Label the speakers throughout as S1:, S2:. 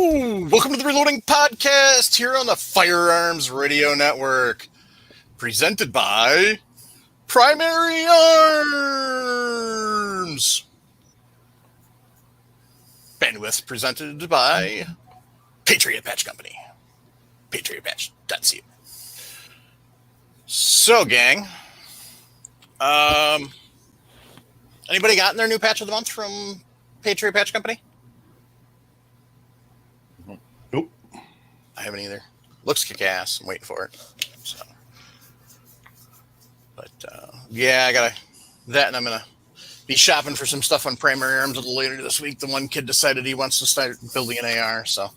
S1: Hello! Welcome to the Reloading Podcast here on the Firearms Radio Network. Presented by Primary Arms. Bandwidth presented by Patriot Patch Company. PatriotPatch.co. So, gang. Anybody gotten their new patch of the month from Patriot Patch Company?
S2: Nope.
S1: I haven't either. Looks kick-ass. I'm waiting for it. So, but yeah, I got that, and I'm gonna be shopping for some stuff on Primary Arms a little later this week. The one kid decided he wants to start building an AR, so,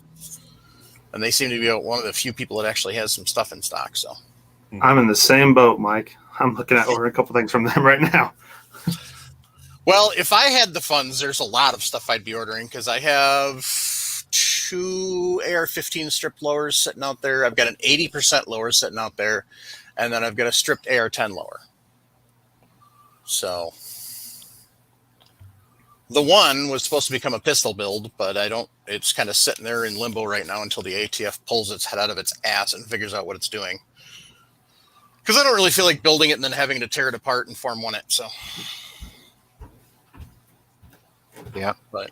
S1: and they seem to be one of the few people that actually has some stuff in stock. So,
S2: I'm in the same boat, Mike. I'm looking at ordering a couple things from them right now.
S1: well, if I had the funds, there's a lot of stuff I'd be ordering because I have 2 AR-15 stripped lowers sitting out there. I've got an 80% lower sitting out there, and then I've got a stripped AR-10 lower. So the one was supposed to become a pistol build, but it's kind of sitting there in limbo right now until the ATF pulls its head out of its ass and figures out what it's doing. Because I don't really feel like building it and then having to tear it apart and Form 1 it. So
S3: yeah,
S1: but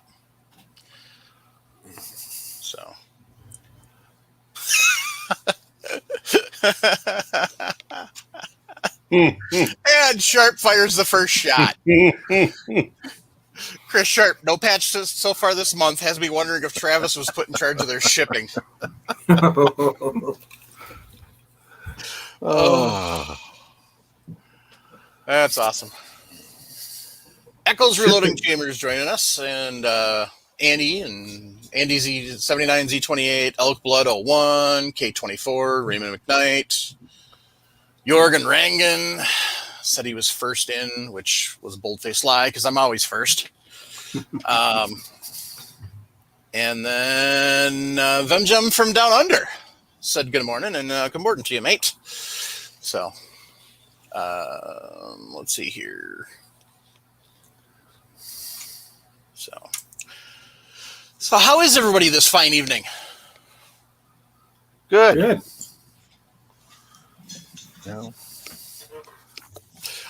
S1: so and Sharp fires the first shot. Chris Sharp, no patch so far this month, has me wondering if Travis was put in charge of their shipping. Oh, that's awesome. Echoes Reloading Chambers joining us, and Andy and Andy Z79, Z28, Elk Blood 01, K24, Raymond McKnight, Jorgen Rangen said he was first in, which was a bold-faced lie because I'm always first. And then Vemjem from Down Under said good morning and good morning to you, mate. So let's see here. So how is everybody this fine evening?
S3: good. Yeah.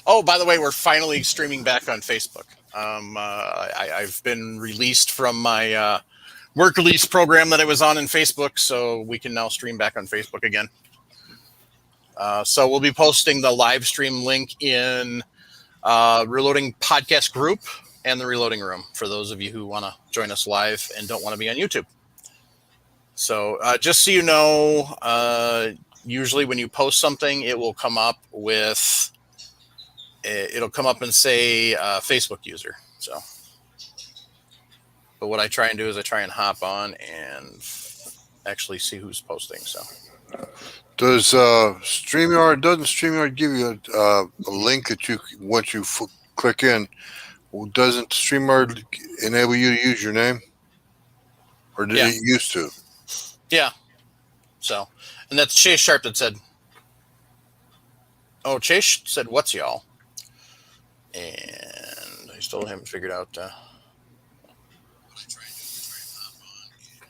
S1: Oh, by the way, we're finally streaming back on Facebook. I've been released from my work release program that I was on in Facebook, so we can now stream back on Facebook again. So we'll be posting the live stream link in Reloading Podcast Group and the Reloading Room for those of you who want to join us live and don't want to be on YouTube. So just so you know, usually when you post something, it will come up with, it'll come up and say Facebook user. So, but what I try and do is I try and hop on and actually see who's posting. So,
S4: doesn't StreamYard give you a link that you once you click in? Well, doesn't StreamYard enable you to use your name, or did it used to?
S1: Yeah. So, and that's Chase Sharp that said. Oh, Chase said, "What's y'all?" And I still haven't figured out. What I try and do is try and hop on and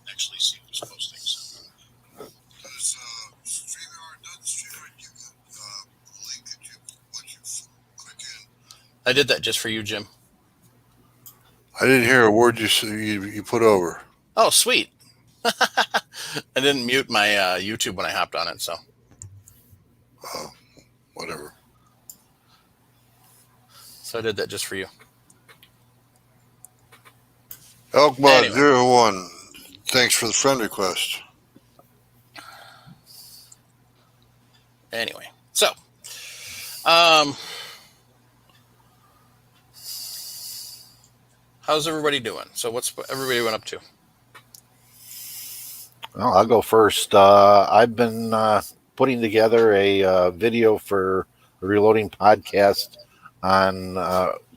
S1: actually see who's posting. So,
S4: Does StreamYard give you a link that you once you click in?
S1: I did that just for you, Jim.
S4: I didn't hear a word you put over.
S1: Oh, sweet. I didn't mute my YouTube when I hopped on it, so.
S4: Oh, whatever.
S1: So I did that just for you.
S4: Elkbud 01, thanks for the friend request.
S1: Anyway, so how's everybody doing? So what's everybody went up to?
S3: Well, I'll go first. I've been putting together a video for the Reloading Podcast on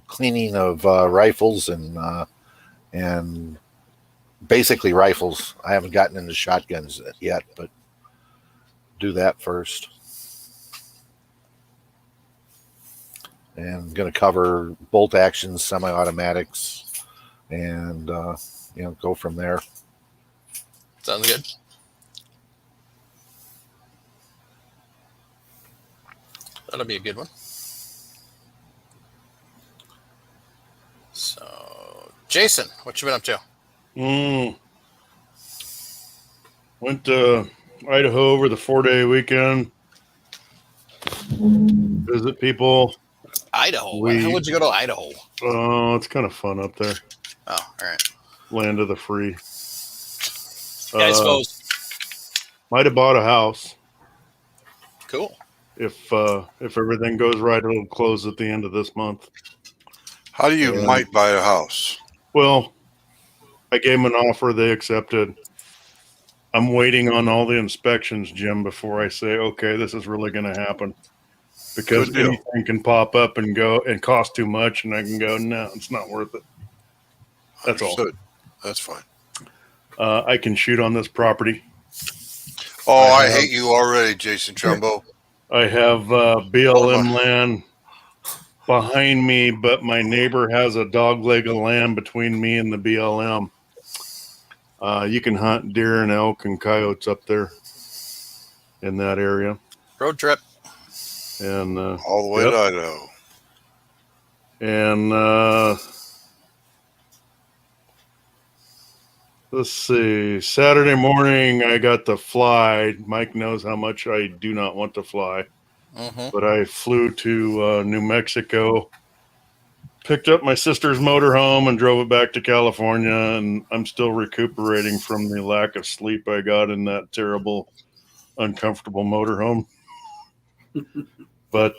S3: cleaning of rifles and basically rifles. I haven't gotten into shotguns yet, but do that first. And I'm going to cover bolt actions, semi-automatics, and go from there.
S1: Sounds good. That'll be a good one. So, Jason, what you been up to?
S5: Went to Idaho over the 4-day weekend. Visit people.
S1: Idaho. Why the hell would you go to Idaho?
S5: It's kind of fun up there.
S1: Oh, all right.
S5: Land of the free.
S1: Yeah, I suppose.
S5: Might have bought a house.
S1: Cool.
S5: If everything goes right, it'll close at the end of this month.
S4: How do you might buy a house?
S5: Well, I gave them an offer. They accepted. I'm waiting on all the inspections, Jim, before I say, okay, this is really going to happen. Because anything can pop up and go and cost too much, and I can go, no, it's not worth it. That's
S4: Understood. That's fine.
S5: I can shoot on this property.
S4: Oh, I hate you already, Jason Trumbo.
S5: I have BLM land behind me, but my neighbor has a dog leg of land between me and the BLM. You can hunt deer and elk and coyotes up there in that area.
S1: Road trip.
S5: And
S4: all the way to Idaho.
S5: And let's see. Saturday morning, I got to fly. Mike knows how much I do not want to fly. But I flew to New Mexico, picked up my sister's motorhome, and drove it back to California. And I'm still recuperating from the lack of sleep I got in that terrible, uncomfortable motorhome. But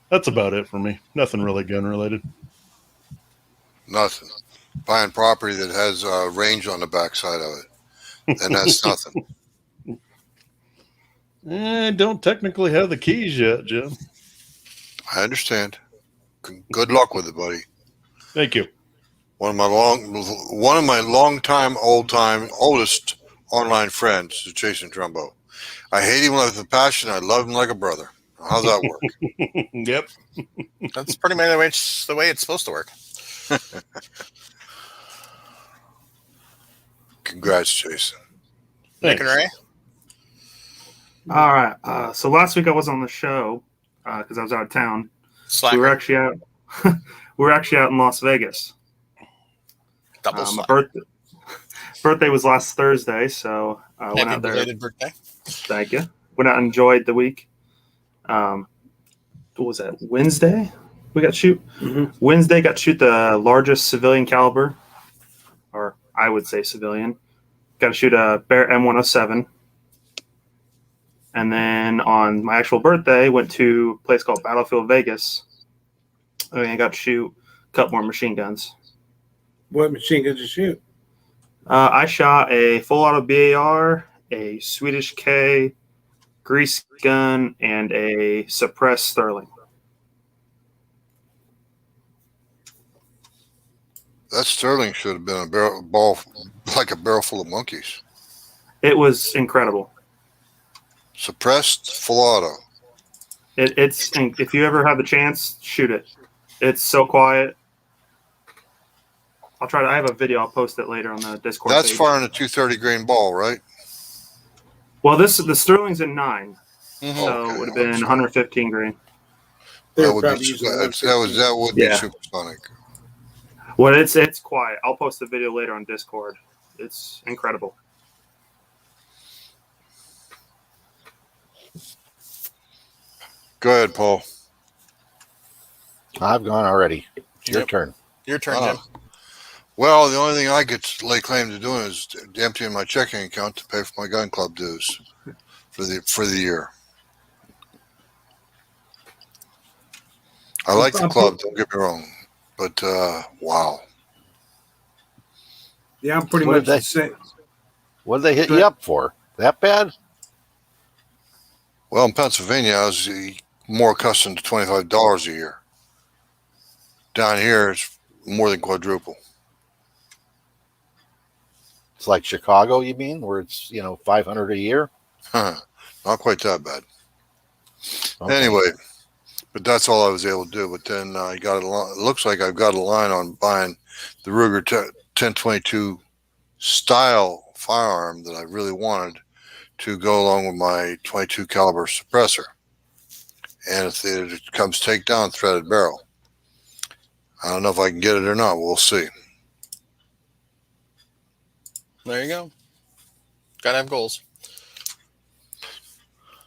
S5: that's about it for me. Nothing really gun related.
S4: Nothing. Buying property that has range on the backside of it. And that's nothing.
S5: I don't technically have the keys yet, Jim.
S4: I understand. Good luck with it, buddy.
S5: Thank you.
S4: One of my oldest online friends is Jason Trumbo. I hate him with a passion. I love him like a brother. How's that work?
S5: Yep.
S1: That's pretty much the way it's supposed to work.
S4: Congrats, Jason.
S1: Nick and Ray?
S2: All right. So last week I was on the show because I was out of town.
S1: Slacker.
S2: We were actually out. we were actually out in Las Vegas.
S1: Double
S2: My birthday was last Thursday, so I went out there.
S1: Happy belated birthday.
S2: Thank you. Went out and enjoyed the week. What was that? Wednesday? We got to shoot. Wednesday got to shoot the largest civilian caliber, or I would say civilian. Got to shoot a Bear M107. And then on my actual birthday, went to a place called Battlefield Vegas. And I got to shoot a couple more machine guns.
S6: What machine guns did you shoot?
S2: I shot a full auto BAR, a Swedish K, grease gun, and a suppressed Sterling.
S4: That Sterling should have been a barrel full of monkeys.
S2: It was incredible.
S4: Suppressed full auto.
S2: It's if you ever have the chance, shoot it. It's so quiet. I have a video. I'll post it later on the Discord.
S4: That's
S2: page.
S4: firing a 230 grain ball, right?
S2: Well, the Sterling's in 9, so
S4: Okay.
S2: it would have been 115 grain.
S4: That would be supersonic.
S2: Well, it's quiet. I'll post the video later on Discord. It's incredible.
S4: Go ahead, Paul.
S3: I've gone already. It's your
S1: Yep.
S3: turn.
S1: Your turn, Jim.
S4: Well, the only thing I could lay claim to doing is emptying my checking account to pay for my gun club dues for the year. I like the club, don't get me wrong, but wow.
S6: Yeah, I'm pretty
S3: What
S6: much
S3: did they-
S6: the same.
S3: What did they hit you up for? That bad?
S4: Well, in Pennsylvania, I was more accustomed to $25 a year. Down here, it's more than quadruple.
S3: It's like Chicago, you mean, where it's 500 a year?
S4: Not quite that bad.
S3: Okay.
S4: Anyway, but that's all I was able to do. But then I got it looks like I've got a line on buying the Ruger 1022 style firearm that I really wanted to go along with my 22 caliber suppressor. And if it comes takedown threaded barrel, I don't know if I can get it or not. We'll see.
S1: There you go. Gotta have goals.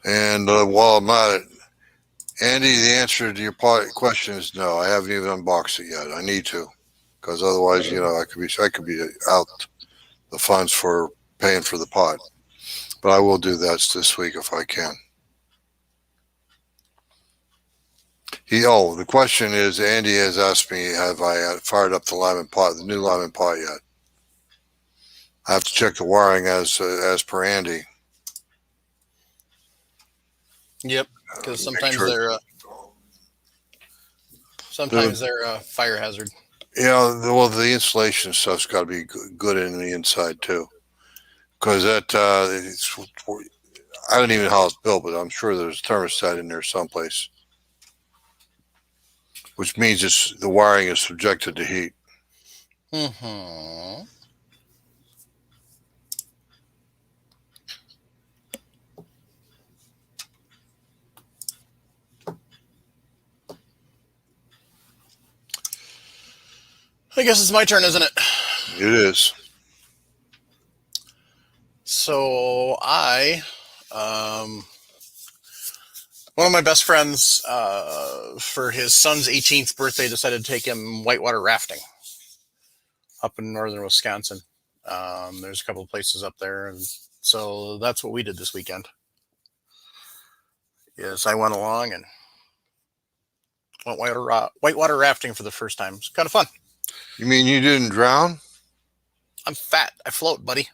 S4: And while I'm at it, Andy, the answer to your question is no. I haven't even unboxed it yet. I need to, because otherwise, I could be out the funds for paying for the pot. But I will do that this week if I can. The question is, Andy has asked me, have I fired up the new Lyman pot yet? I have to check the wiring as per Andy.
S1: Yep, because sometimes
S4: sure.
S1: they're a fire hazard.
S4: Yeah, the insulation stuff's got to be good in the inside too, because I don't even know how it's built, but I'm sure there's a thermostat in there someplace, which means the wiring is subjected to heat.
S1: Mm-hmm. I guess it's my turn, isn't it?
S4: It is.
S1: So one of my best friends, for his son's 18th birthday, decided to take him whitewater rafting up in northern Wisconsin. There's a couple of places up there, and so that's what we did this weekend. Yes, I went along and went whitewater rafting for the first time. It's kind of fun.
S4: You mean you didn't drown?
S1: I'm fat. I float, buddy.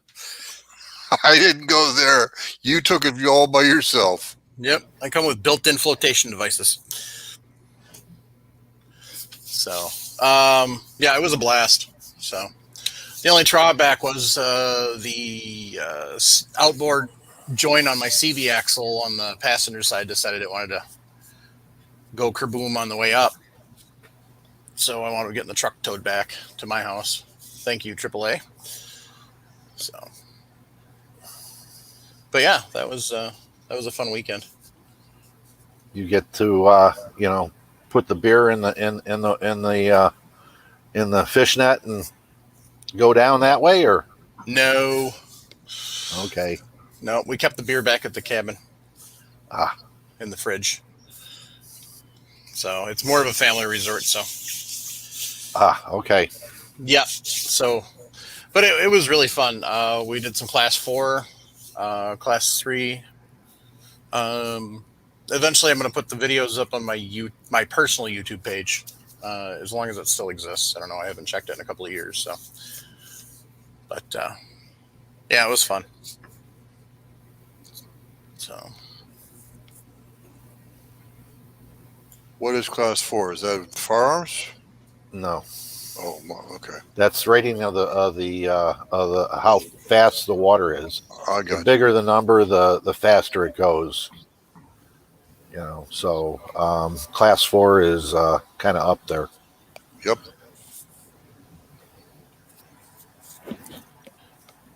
S4: I didn't go there. You took it all by yourself.
S1: Yep. I come with built-in flotation devices. So, yeah, it was a blast. So, the only drawback was the outboard joint on my CV axle on the passenger side decided it wanted to go kerboom on the way up. So I wanted to get the truck towed back to my house. Thank you, AAA. So, but yeah, that was a fun weekend.
S3: You get to put the beer in the fish net and go down that way, or
S1: No.
S3: Okay.
S1: No, we kept the beer back at the cabin. In the fridge. So it's more of a family resort. So.
S3: Okay.
S1: Yeah. So, but it was really fun. We did some class 4, class 3. Eventually, I'm going to put the videos up on my personal YouTube page, as long as it still exists. I don't know. I haven't checked it in a couple of years. So, but yeah, it was fun. So,
S4: what is class 4? Is that firearms?
S3: No.
S4: Oh, okay.
S3: That's rating of the how fast the water is.
S4: I got
S3: the bigger the number, the faster it goes. So class 4 is kind of up there.
S4: Yep.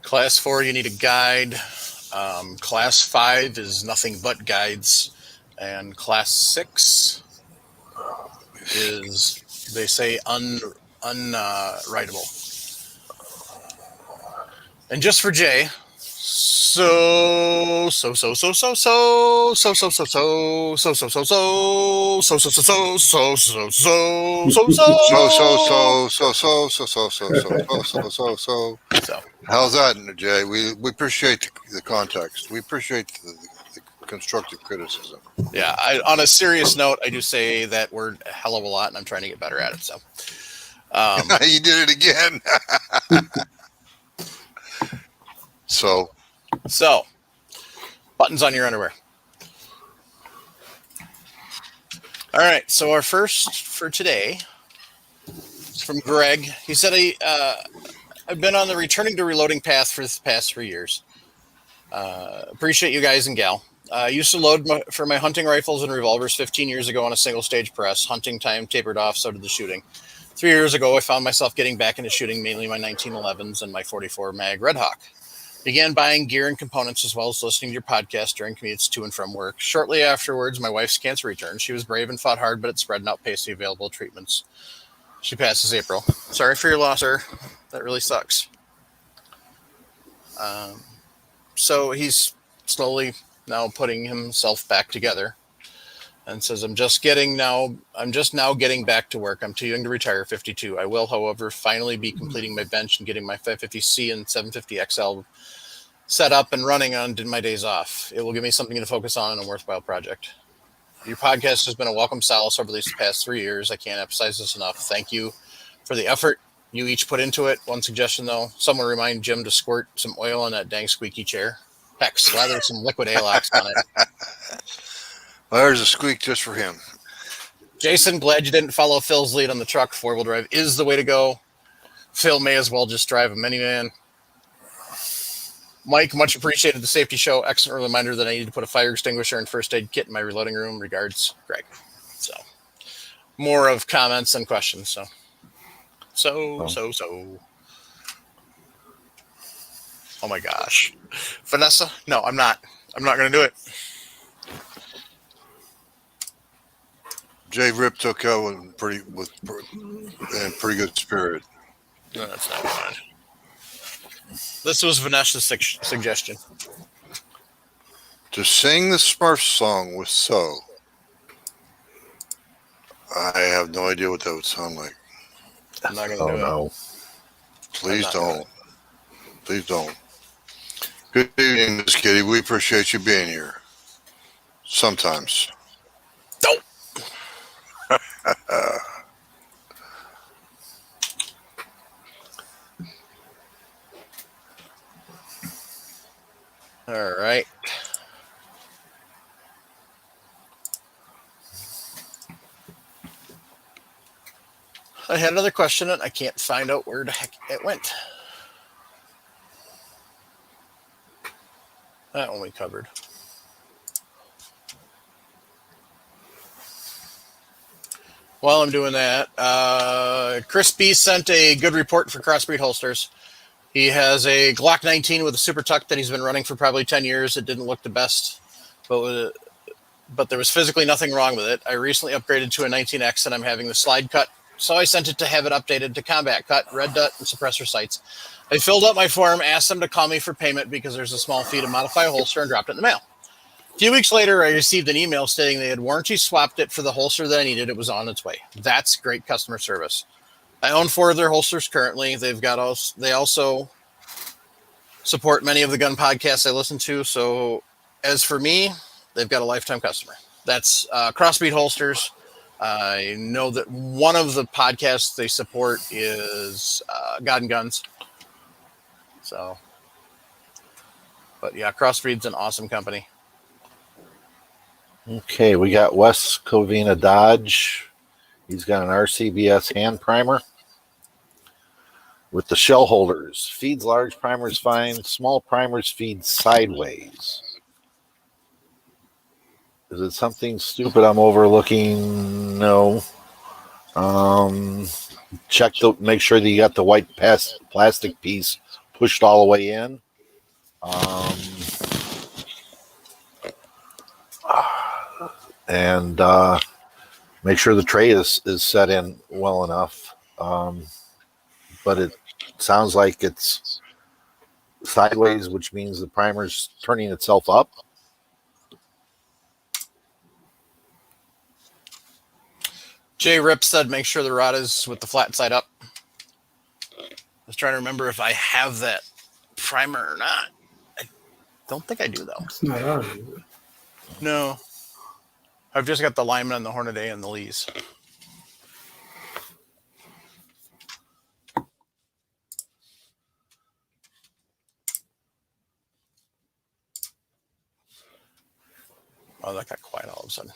S1: class 4, you need a guide. Class 5 is nothing but guides, and class 6 is, they say, unwritable. And just for Jay, so
S4: how's that, Jay? We appreciate the context. We appreciate the constructive criticism.
S1: Yeah, on a serious note, I do say that word a hell of a lot, and I'm trying to get better at it. So,
S4: you did it again. So,
S1: buttons on your underwear. All right, so our first for today is from Greg. He said, I've been on the returning to reloading path for the past 3 years. Appreciate you guys and gal. I used to load for my hunting rifles and revolvers 15 years ago on a single stage press. Hunting time tapered off, so did the shooting. 3 years ago, I found myself getting back into shooting mainly my 1911s and my 44 mag Red Hawk. Began buying gear and components as well as listening to your podcast during commutes to and from work. Shortly afterwards, my wife's cancer returned. She was brave and fought hard, but it spread and outpaced the available treatments. She passes April. Sorry for your loss, sir. That really sucks. So he's slowly now putting himself back together and says, I'm just now getting back to work. I'm too young to retire, 52. I will, however, finally be completing my bench and getting my 550C and 750XL set up and running on my days off. It will give me something to focus on and a worthwhile project. Your podcast has been a welcome solace over these past 3 years. I can't emphasize this enough. Thank you for the effort you each put into it. One suggestion, though, someone remind Jim to squirt some oil on that dang squeaky chair. Heck, slather some liquid Alox on it.
S4: Well, there's a squeak just for him.
S1: Jason, glad you didn't follow Phil's lead on the truck. 4-wheel drive is the way to go. Phil may as well just drive a minivan. Mike, much appreciated the safety show. Excellent reminder that I need to put a fire extinguisher and first aid kit in my reloading room. Regards, Greg. So, more of comments and questions. So. Oh my gosh, Vanessa? No, I'm not. I'm not going to do it.
S4: Jay Rip took out in pretty good spirit.
S1: No, that's not fine. This was Vanessa's suggestion.
S4: To sing the Smurf song with So. I have no idea what that would sound like.
S1: I'm not going to do it.
S3: No.
S4: Please don't. Please don't. Good evening, Miss Kitty. We appreciate you being here. Sometimes.
S1: Nope. All right. I had another question and I can't find out where the heck it went. That one we covered. While I'm doing that, Chris B sent a good report for Crossbreed Holsters. He has a Glock 19 with a Super Tuck that he's been running for probably 10 years. It didn't look the best, but there was physically nothing wrong with it. I recently upgraded to a 19X and I'm having the slide cut, so I sent it to have it updated to combat cut, red dot, and suppressor sights. I filled out my form, asked them to call me for payment because there's a small fee to modify a holster, and dropped it in the mail. A few weeks later, I received an email stating they had warranty swapped it for the holster that I needed. It was on its way. That's great customer service. I own 4 of their holsters currently. They also support many of the gun podcasts I listen to. So as for me, they've got a lifetime customer. That's Crossbreed Holsters. I know that one of the podcasts they support is God and Guns. So, but yeah, Crossbreed's an awesome company.
S3: Okay, we got Wes Covina Dodge. He's got an RCBS hand primer with the shell holders. Feeds large primers fine. Small primers feed sideways. Is it something stupid I'm overlooking? No. Make sure that you got the white plastic piece pushed all the way in. And make sure the tray is set in well enough. But it sounds like it's sideways, which means the primer's turning itself up.
S1: Jay Rip said make sure the rod is with the flat side up. I was trying to remember if I have that primer or not. I don't think I do, though.
S6: It's not on. Is it?
S1: No. I've just got the Lyman and the Hornady and the Lees. Oh, that got quiet all of a sudden.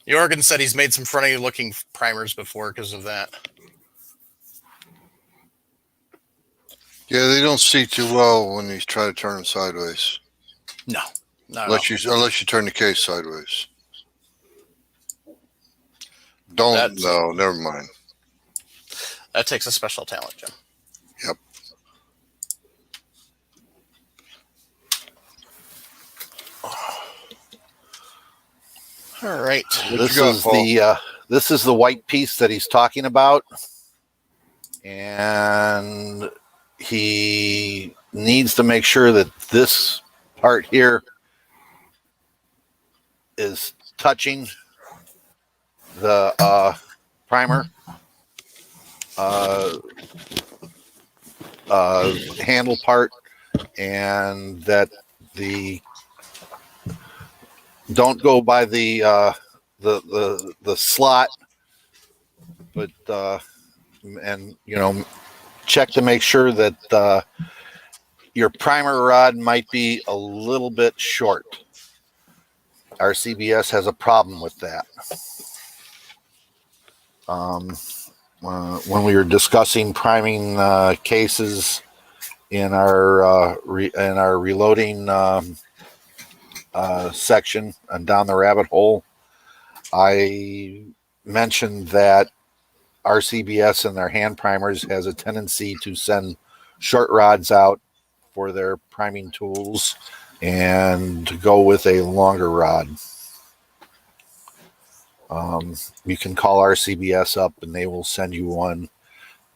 S1: Jorgen said he's made some funny-looking primers before because of that.
S4: Yeah, they don't see too well when you try to turn them sideways.
S1: No, not at all.
S4: Unless you turn the case sideways. No, never mind.
S1: That takes a special talent, Jim.
S4: Yep.
S1: All right.
S3: This is the white piece that he's talking about, and he needs to make sure that this part here is touching the primer handle part, and that don't go by the slot, but and check to make sure that your primer rod might be a little bit short. RCBS has a problem with that. When we were discussing priming cases in our reloading section and down the rabbit hole, I mentioned that RCBS and their hand primers has a tendency to send short rods out for their priming tools and to go with a longer rod. You can call RCBS up and they will send you one,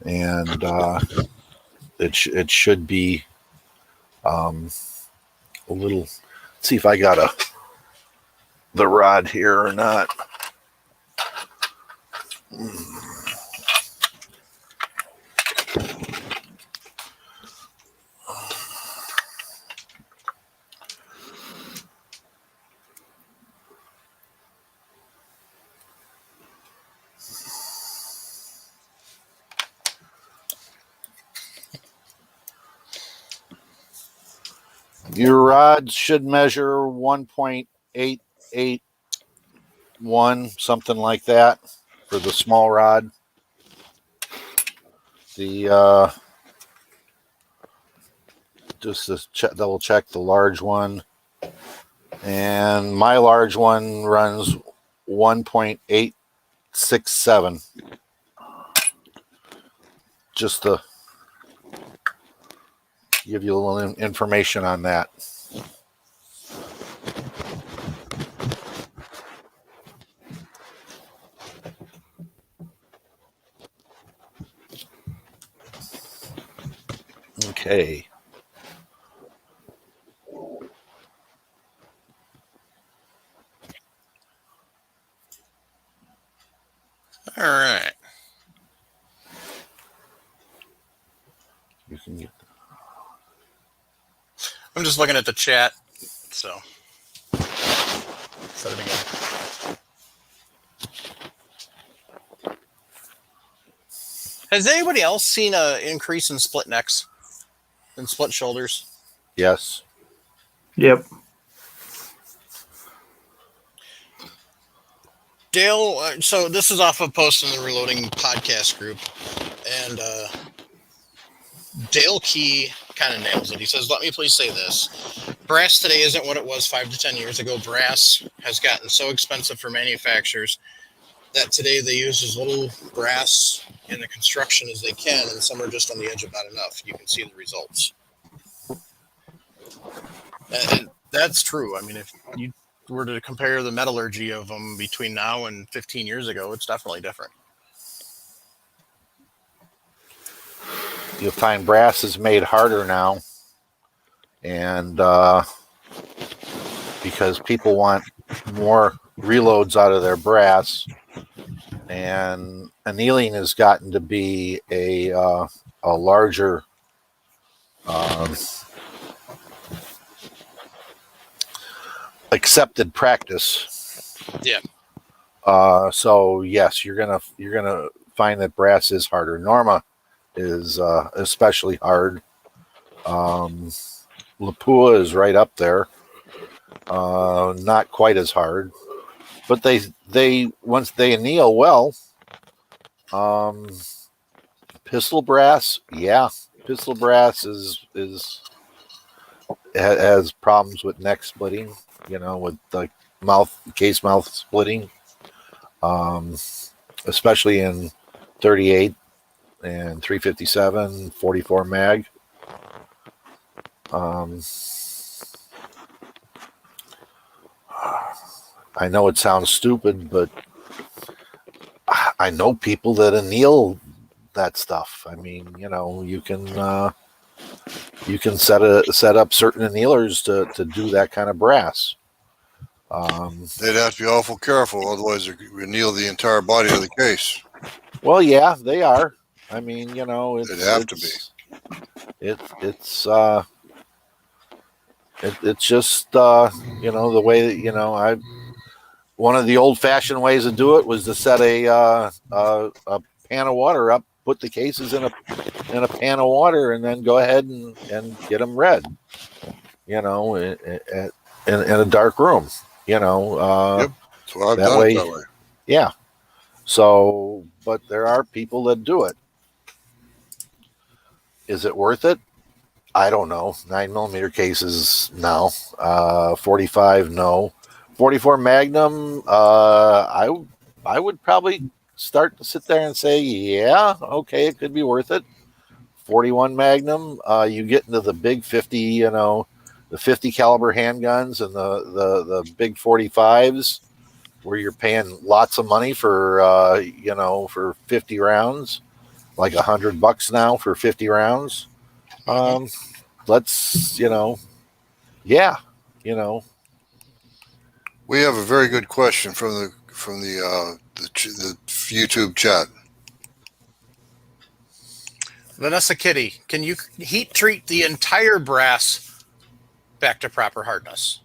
S3: and it should be a little. Let's see if I got the rod here or not. Your rod should measure 1.881, something like that, for the small rod. The just to double check the large one, and my large one runs 1.867. Just to give you a little information on that. Okay.
S1: All right.
S3: You can get.
S1: I'm just looking at the chat, so set it again. Has anybody else seen an increase in split necks and split shoulders?
S3: Yes.
S2: Yep.
S1: Dale, so this is off a post in the Reloading podcast group, and Dale Key kind of nails it. He says, "Let me please say this. Brass today isn't what it was 5 to 10 years ago. Brass has gotten so expensive for manufacturers that today they use as little brass in the construction as they can, and some are just on the edge of not enough. You can see the results." And that's true. I mean, if you were to compare the metallurgy of them between now and 15 years ago, it's definitely different.
S3: You'll find brass is made harder now, and because people want more reloads out of their brass, and annealing has gotten to be a larger accepted practice.
S1: Yeah.
S3: So yes, you're gonna find that brass is harder. Norma is especially hard. Lapua is right up there. Not quite as hard, but they once they anneal well. Pistol brass, yeah, pistol brass has problems with neck splitting. With the case mouth splitting. especially in 38 and 357, 44 mag. I know it sounds stupid, but I know people that anneal that stuff. I mean, you can set up certain annealers to do that kind of brass.
S4: They'd have to be awful careful, otherwise they could anneal the entire body of the case.
S3: Well, yeah, they are. I mean,
S4: They'd have to be.
S3: It's just the way that one of the old-fashioned ways to do it was to set a pan of water up, put the cases in a pan of water, and then go ahead and get them read. In a dark room.
S4: Yep. So I've
S3: that
S4: done
S3: way,
S4: it that way.
S3: Yeah. So, but there are people that do it. Is it worth it? I don't know. 9mm cases, no. 45, no. 44 Magnum, I would probably start to sit there and say, yeah, okay, it could be worth it. 41 Magnum, you get into the big 50, the 50 caliber handguns and the big 45s, where you're paying lots of money for for 50 rounds, like $100 now for 50 rounds. Let's yeah.
S4: We have a very good question from the YouTube chat.
S1: Vanessa Kitty, can you heat treat the entire brass back to proper hardness?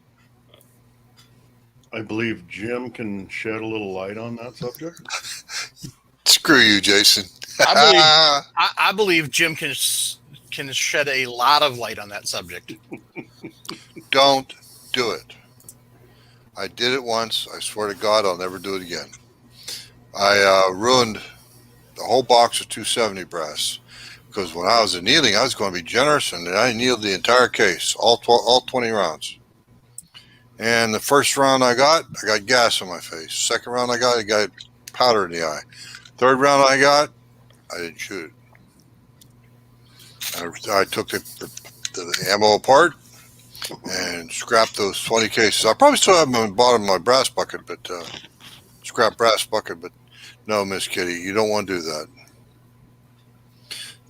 S5: I believe Jim can shed a little light on that subject.
S4: Screw you, Jason.
S1: I believe Jim can shed a lot of light on that subject.
S4: Don't do it. I did it once. I swear to God, I'll never do it again. I ruined the whole box of 270 brass because when I was annealing, I was going to be generous, and I annealed the entire case, all 20 rounds. And the first round I got gas on my face. Second round I got powder in the eye. Third round I didn't shoot it. I took the ammo apart and scrapped those 20 cases. I probably still have them in the bottom of my brass bucket, but scrap brass bucket. But no, Miss Kitty, you don't want to do that.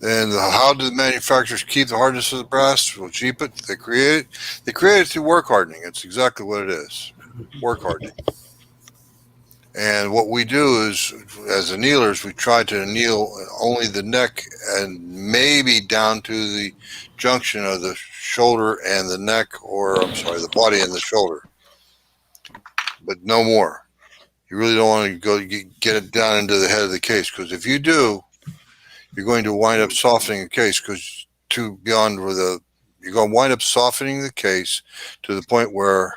S4: And how do the manufacturers keep the hardness of the brass? Well, cheap it. They create it through work hardening. It's exactly what it is, work hardening. And what we do is, as annealers, we try to anneal only the neck and maybe down to the junction of the shoulder and the neck, or I'm sorry, the body and the shoulder, but no more. You really don't want to go get it down into the head of the case, because if you do, you're going to wind up softening the case, because you're going to wind up softening the case to the point where,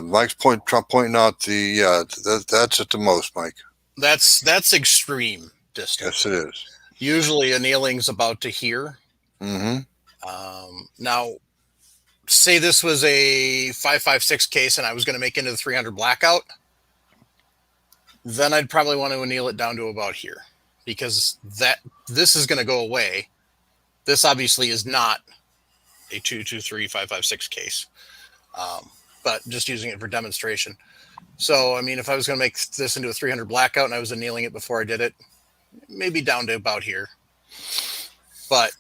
S4: Mike's pointing out that's at the most, Mike.
S1: That's extreme distance.
S4: Yes, it is.
S1: Usually annealing's about to here.
S4: Mm-hmm.
S1: Now, say this was a 556 case and I was going to make into the 300 blackout, then I'd probably want to anneal it down to about here, because this is going to go away. This obviously is not a 223 556 case, but just using it for demonstration. So, I mean, if I was going to make this into a 300 blackout and I was annealing it before I did it, maybe down to about here. But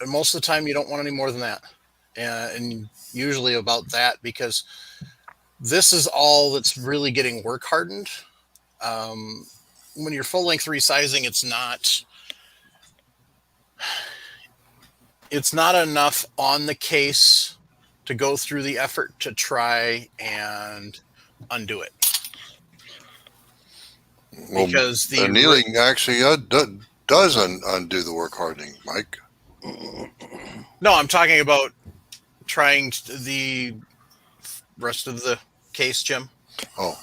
S1: most of the time, you don't want any more than that. And usually about that, because this is all that's really getting work hardened. When you're full length resizing, it's not enough on the case to go through the effort to try and undo it.
S4: Well,
S1: because the
S4: annealing actually does undo the work hardening, Mike.
S1: No, I'm talking about trying the rest of the case, Jim.
S4: Oh.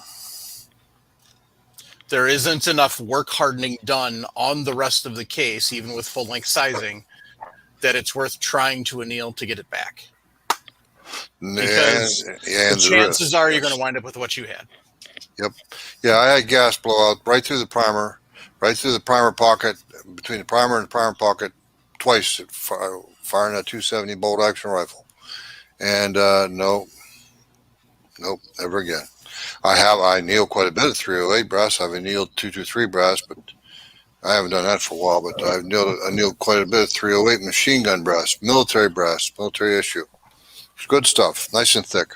S1: There isn't enough work hardening done on the rest of the case, even with full length sizing, that it's worth trying to anneal to get it back. Because the chances are you're going to wind up with what you had.
S4: Yep. Yeah, I had gas blowout right through the primer. right through the primer pocket, between the primer and the primer pocket, twice firing a 270 bolt action rifle. And nope, never again. I annealed quite a bit of 308 brass. I've annealed 223 brass, but I haven't done that for a while. But I've annealed quite a bit of 308 machine gun brass, military issue. It's good stuff, nice and thick,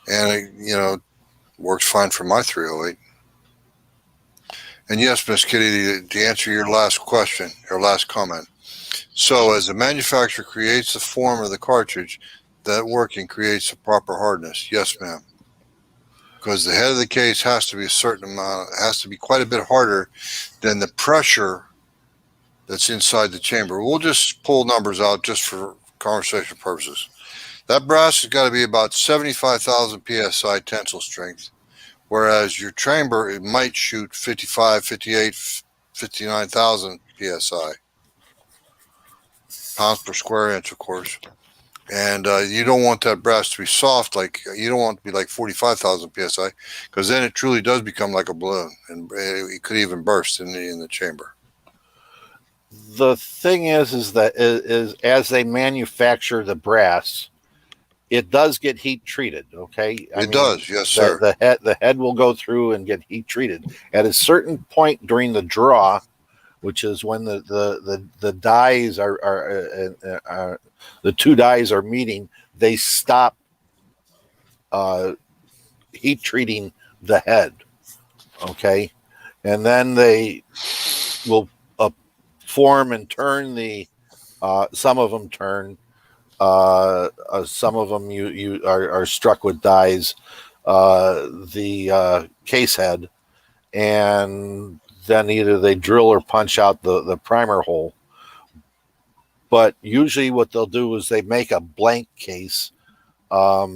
S4: and it works fine for my 308. And yes, Miss Kitty, to answer your last question, or last comment. So as the manufacturer creates the form of the cartridge, that working creates the proper hardness. Yes, ma'am. Because the head of the case has to be a certain amount, has to be quite a bit harder than the pressure that's inside the chamber. We'll just pull numbers out just for conversation purposes. That brass has got to be about 75,000 psi tensile strength, whereas your chamber, it might shoot 55, 58, 59,000 psi. Pounds per square inch, of course. And you don't want that brass to be soft, you don't want it to be like 45,000 psi, because then it truly does become like a balloon, and it could even burst in the chamber.
S3: The thing is that as they manufacture the brass, it does get heat treated. Okay,
S4: It does, yes, sir.
S3: The head will go through and get heat treated at a certain point during the draw, which is when the dies are the two dies are meeting. They stop heat treating the head. Okay, and then they will form and turn the. Some of them turn. Some of them you are struck with dies. The case head, and then either they drill or punch out the primer hole. But usually what they'll do is they make a blank case,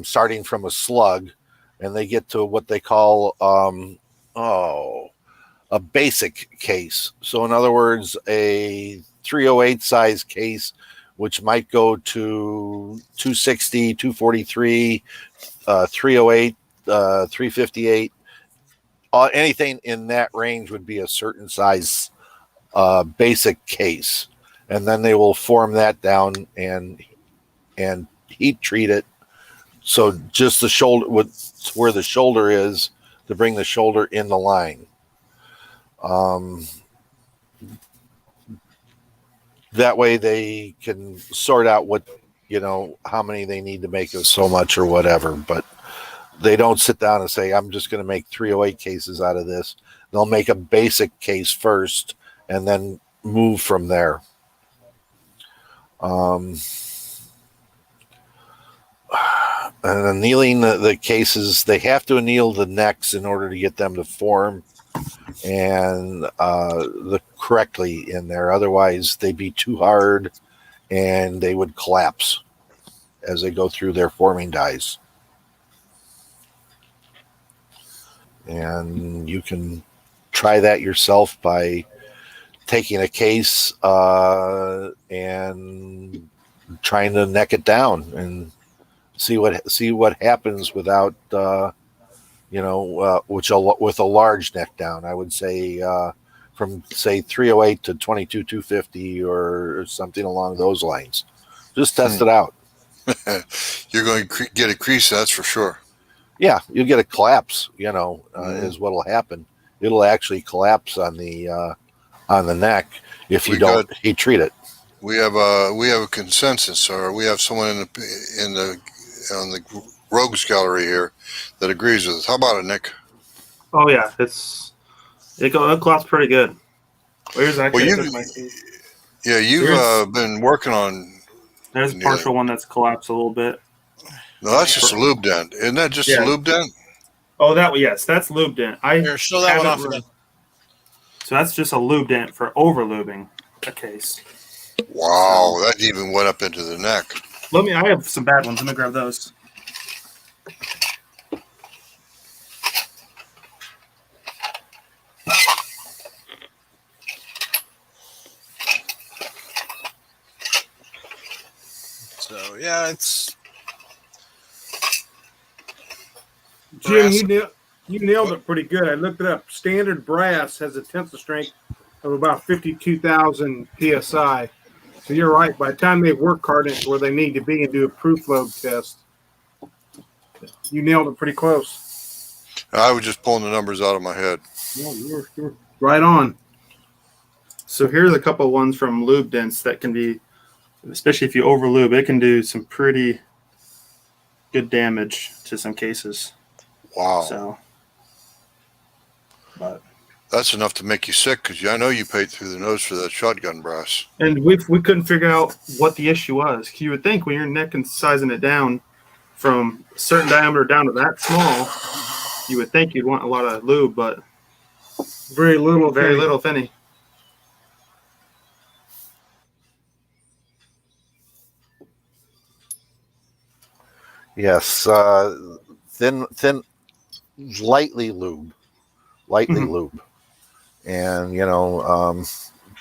S3: starting from a slug, and they get to what they call a basic case. So in other words, a 308 size case, which might go to 260, 243, 308, 358. Anything in that range would be a certain size basic case, and then they will form that down and heat treat it. So just the shoulder, where the shoulder is, to bring the shoulder in the line. That way they can sort out how many they need to make of so much or whatever, but they don't sit down and say, I'm just going to make 308 cases out of this. They'll make a basic case first and then move from there. And annealing the cases, they have to anneal the necks in order to get them to form and correctly in there. Otherwise, they'd be too hard and they would collapse as they go through their forming dies. And you can try that yourself by taking a case and trying to neck it down and see what happens without with a large neck down. I would say from say 308 to 22 250 or something along those lines. Just test it out.
S4: You're going to get a crease, that's for sure.
S3: Yeah, you'll get a collapse. Is what'll happen. It'll actually collapse on the neck if you don't heat treat it.
S4: We have a consensus, or we have someone on the Rogues Gallery here that agrees with us. How about it, Nick?
S2: Oh yeah, it collapsed pretty good. Here's actually
S4: you've been working on.
S2: There's a partial one that's collapsed a little bit.
S4: No, that's just a lube dent. Isn't that just a lube dent?
S2: Oh, yes, that's lube dent.
S1: Here, show that one off again.
S2: So that's just a lube dent for over lubing a case.
S4: Wow, that even went up into the neck.
S2: I have some bad ones. Let me grab those.
S1: So yeah, it's
S6: Jim, You nailed it pretty good. I looked it up. Standard brass has a tensile strength of about 52,000 psi. So you're right. By the time they work hardened where they need to be and do a proof load test, you nailed it pretty close.
S4: I was just pulling the numbers out of my head.
S6: No, you're right on.
S2: So here's a couple ones from lube dents that can be, especially if you over lube, it can do some pretty good damage to some cases.
S4: Wow.
S2: So, but
S4: That's enough to make you sick because I know you paid through the nose for that shotgun brass.
S2: and we couldn't figure out what the issue was. You would think when you're neck and sizing it down from a certain diameter down to that small, you would think you'd want a lot of lube, but
S6: Very little.
S2: very little, Finney.
S3: Yes, thin, lightly lube,
S2: Mhm.
S3: lube, and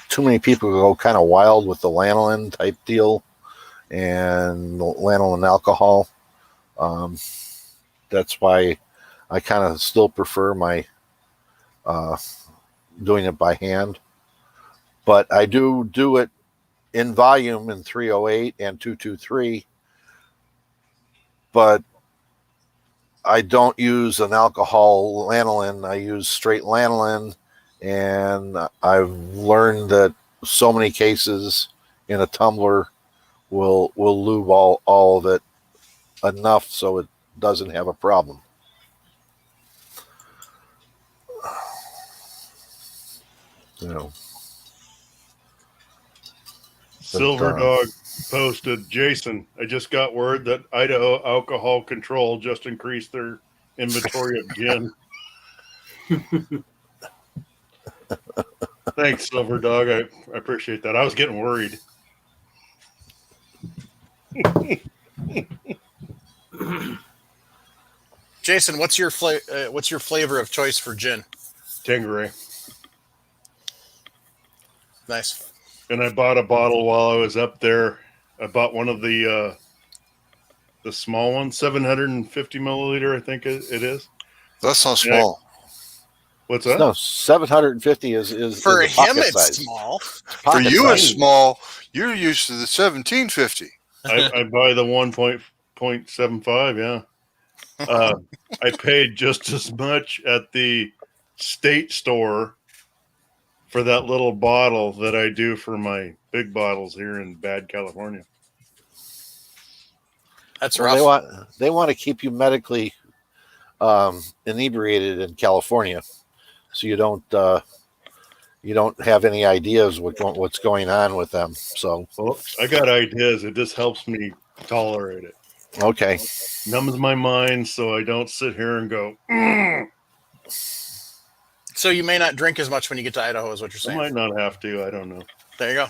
S3: too many people go kind of wild with the lanolin type deal and lanolin alcohol. That's why I kind of still prefer my doing it by hand, but I do it in volume in 308 and 223. But I don't use an alcohol lanolin. I use straight lanolin, and I've learned that so many cases in a tumbler will lube all of it enough so it doesn't have a problem.
S5: Silver Dog posted, Jason, I just got word that Idaho Alcohol Control just increased their inventory of gin. Thanks, Silver Dog. I appreciate that. I was getting worried.
S1: Jason, what's your flavor of choice for gin?
S5: Tanqueray.
S1: Nice.
S5: And I bought a bottle while I was up there. I bought one of the small one, 750 milliliter, I think it is.
S4: That's not small.
S5: What's that?
S3: No, 750 is
S1: For
S3: is a
S1: him,
S3: pocket
S1: it's
S3: size.
S1: small.
S4: For
S3: Pocket
S4: you,
S3: size.
S4: it's small. You're used to the 1750.
S5: I buy the 1.75, yeah. I paid just as much at the state store for that little bottle that I do for my big bottles here in bad California.
S1: That's
S3: Well,
S1: rough.
S3: they want to keep you medically inebriated in California, so you don't have any ideas what's going on with them. So,
S5: Well, I got ideas. It just helps me tolerate it.
S3: okay.
S5: Numbs my mind so I don't sit here and go,
S1: So you may not drink as much when you get to Idaho, is what you're
S5: I
S1: saying.
S5: might not have to. I don't know.
S1: There you go.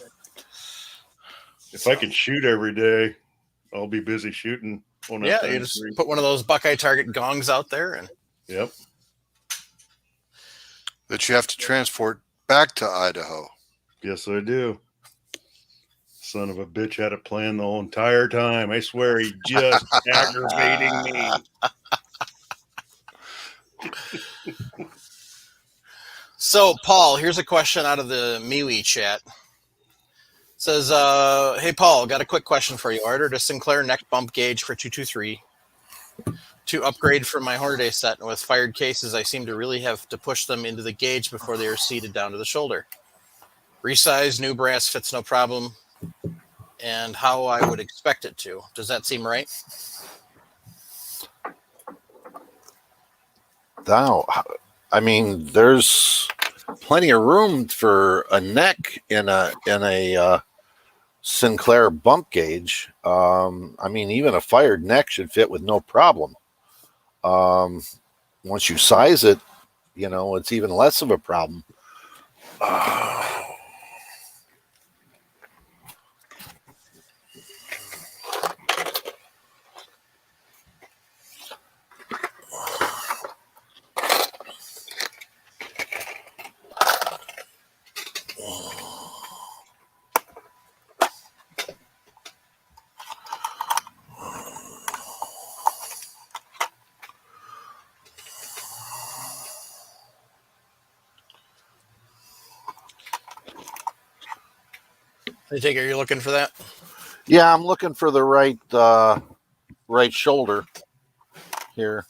S5: If I could shoot every day, I'll be busy shooting.
S1: Yeah, you just put one of those Buckeye Target gongs out there, and
S5: Yep.
S4: That you have to transport back to Idaho.
S5: Yes, I do. Son of a bitch had a plan the whole entire time. I swear he just aggravating me.
S1: So, Paul, here's a question out of the MeWe chat. It says, hey, Paul, got a quick question for you. Ordered a Sinclair neck bump gauge for 223 to upgrade from my Hornady set, and with fired cases, I seem to really have to push them into the gauge before they are seated down to the shoulder. Resize, new brass fits no problem, and how I would expect it to. Does that seem right?
S3: Now, I mean, there's plenty of room for a neck in a Sinclair bump gauge. I mean, even a fired neck should fit with no problem. Once you size it, it's even less of a problem.
S1: I take it you're looking for that?
S3: Yeah, I'm looking for the right shoulder here.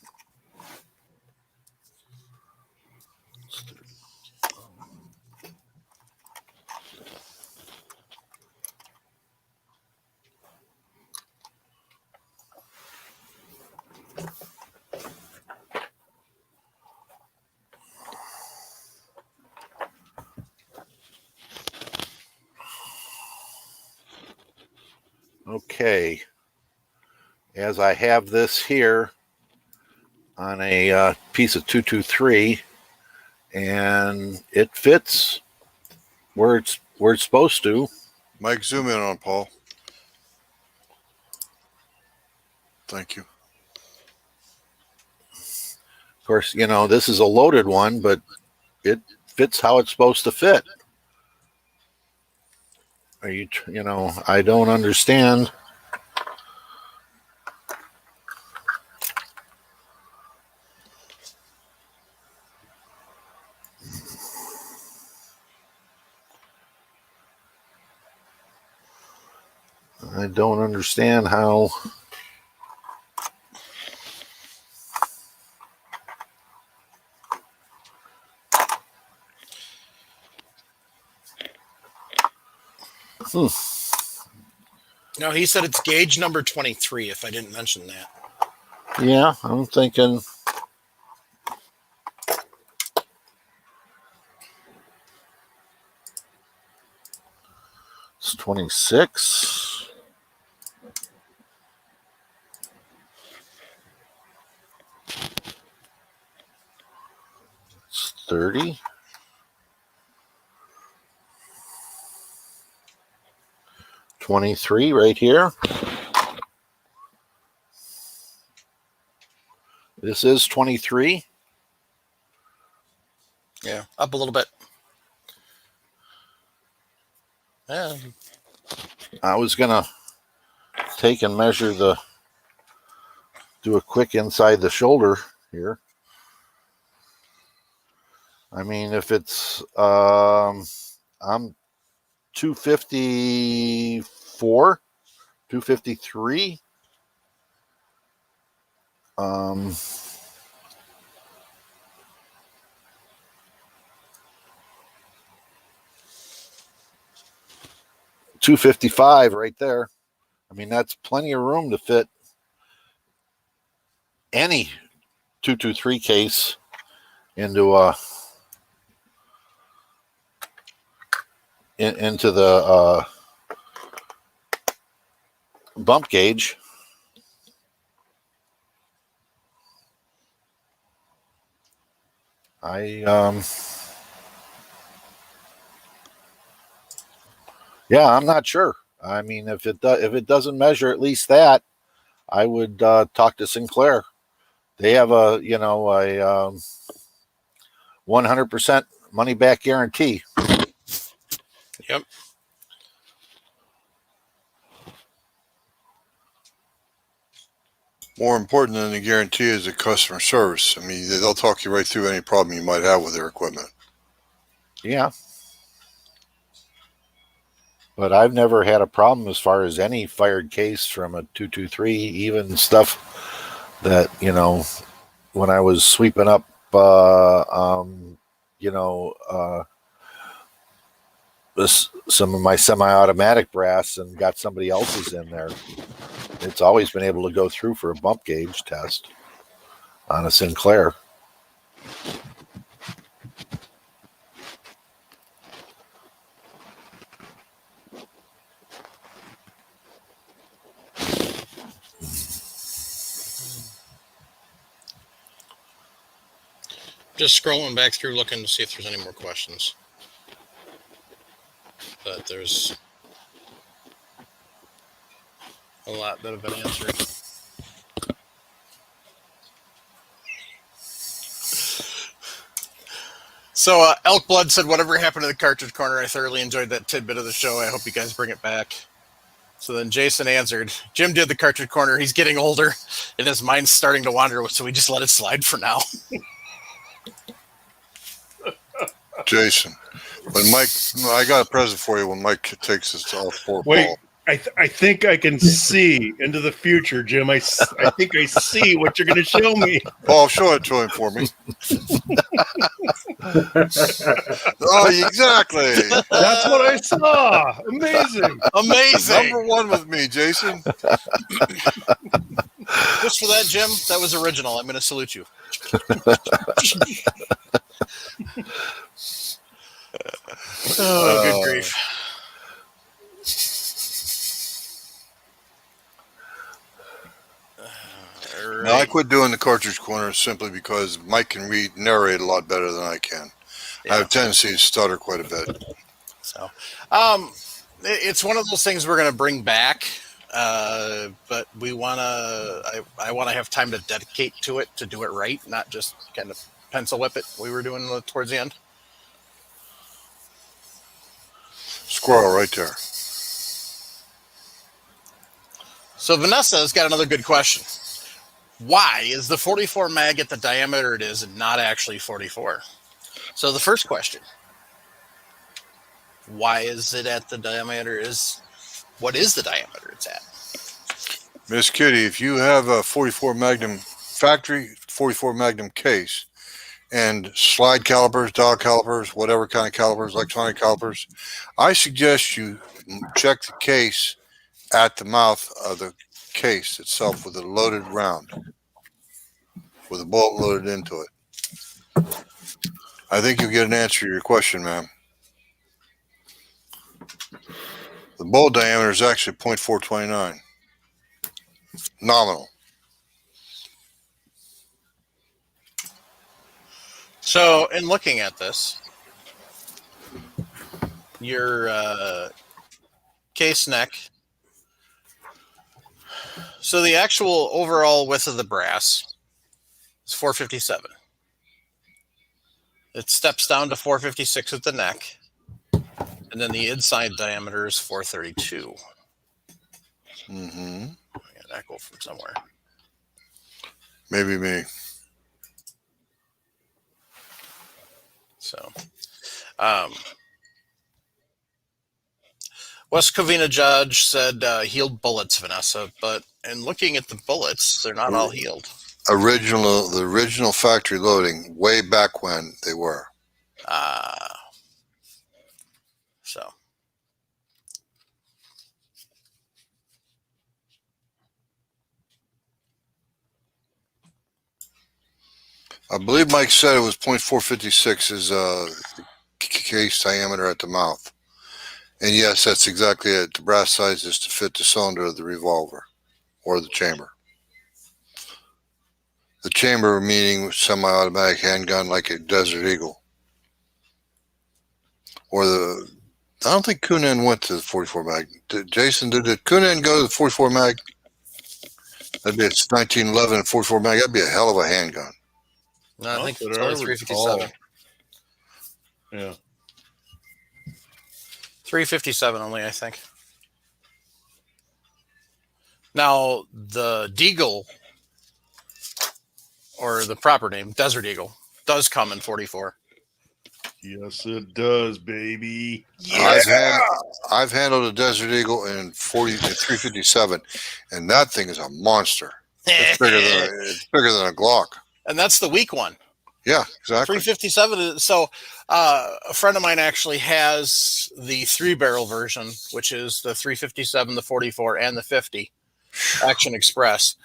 S3: Okay, as I have this here on a piece of 223, and it fits where it's supposed to.
S4: Mike, zoom in on Paul. Thank you.
S3: Of course, this is a loaded one, but it fits how it's supposed to fit. I don't understand. I don't understand how.
S1: No, he said it's gauge number 23, if I didn't mention that.
S3: Yeah, I'm thinking. It's 26. It's 30. 23 right here. This is 23.
S1: Yeah, up a little bit. Yeah.
S3: I was gonna take and measure do a quick inside the shoulder here. I mean, if it's I'm 254, 253. 255 right there. I mean, that's plenty of room to fit any 223 case into into the bump gauge. Yeah, I'm not sure. I mean, if it doesn't measure at least that, I would talk to Sinclair. They have a 100% money back guarantee.
S1: Yep.
S4: More important than the guarantee is the customer service. I mean, they'll talk you right through any problem you might have with their equipment.
S3: Yeah. But I've never had a problem as far as any fired case from a 223, even stuff that, when I was sweeping up, some of my semi-automatic brass and got somebody else's in there. It's always been able to go through for a bump gauge test on a Sinclair.
S1: Just scrolling back through looking to see if there's any more questions. But there's a lot that have been answered. So Elk Blood said, whatever happened to the cartridge corner? I thoroughly enjoyed that tidbit of the show. I hope you guys bring it back. So then Jason answered, Jim did the cartridge corner. He's getting older and his mind's starting to wander, so we just let it slide for now.
S4: Jason, When Mike, I got a present for you when Mike takes us off Fort
S5: Wait,
S4: Paul.
S5: I think I can see into the future, Jim. I think I see what you're going to show me.
S4: Paul, show it to him for me. Oh, exactly.
S5: That's what I saw. Amazing.
S1: Amazing.
S4: Number one with me, Jason.
S1: Just for that, Jim, that was original. I'm going to salute you. Oh, good grief.
S4: Now, I quit doing the cartridge corner simply because Mike can narrate a lot better than I can. I have a tendency to stutter quite a bit.
S1: So, it's one of those things we're going to bring back, but we want to. I want to have time to dedicate to it to do it right, not just kind of pencil whip it. We were doing towards the end.
S4: Squirrel right there.
S1: So Vanessa has got another good question. Why is the 44 mag at the diameter it is and not actually 44? So the first question, why is it at the diameter is, what is the diameter it's at?
S4: Miss Kitty, if you have a 44 Magnum factory 44 Magnum case and slide calipers, dog calipers, whatever kind of calipers, electronic calipers, I suggest you check the case at the mouth of the case itself with a loaded round, with a bullet loaded into it. I think you'll get an answer to your question, ma'am. The bullet diameter is actually 0.429. Nominal.
S1: So in looking at this, your case neck, so the actual overall width of the brass is 457. It steps down to 456 at the neck, and then the inside diameter is 432.
S4: Mm-hmm.
S1: Get an echo from somewhere.
S4: Maybe me.
S1: So, West Covina Judge said healed bullets, Vanessa, but in looking at the bullets, they're not all healed.
S4: The original factory loading, way back when they were.
S1: So.
S4: I believe Mike said it was 0.456 is case diameter at the mouth. And yes, that's exactly it. The brass size is to fit the cylinder of the revolver or the chamber. The chamber meaning semi-automatic handgun like a Desert Eagle. Or I don't think Kunan went to the 44 mag. Jason, did Kunan go to the 44 mag? That'd be it's 1911 44 mag. That'd be a hell of a handgun.
S1: No, I think it's only 357.
S5: Yeah.
S1: 357 only, I think. Now, the Deagle, or the proper name, Desert Eagle, does come in 44.
S5: Yes, it does, baby.
S1: Yeah.
S4: I've handled a Desert Eagle in 357, and that thing is a monster. It's bigger than a Glock.
S1: And that's the weak one.
S4: Yeah, exactly.
S1: 357. So a friend of mine actually has the 3-barrel version, which is the 357, the 44, and the 50 Action Express.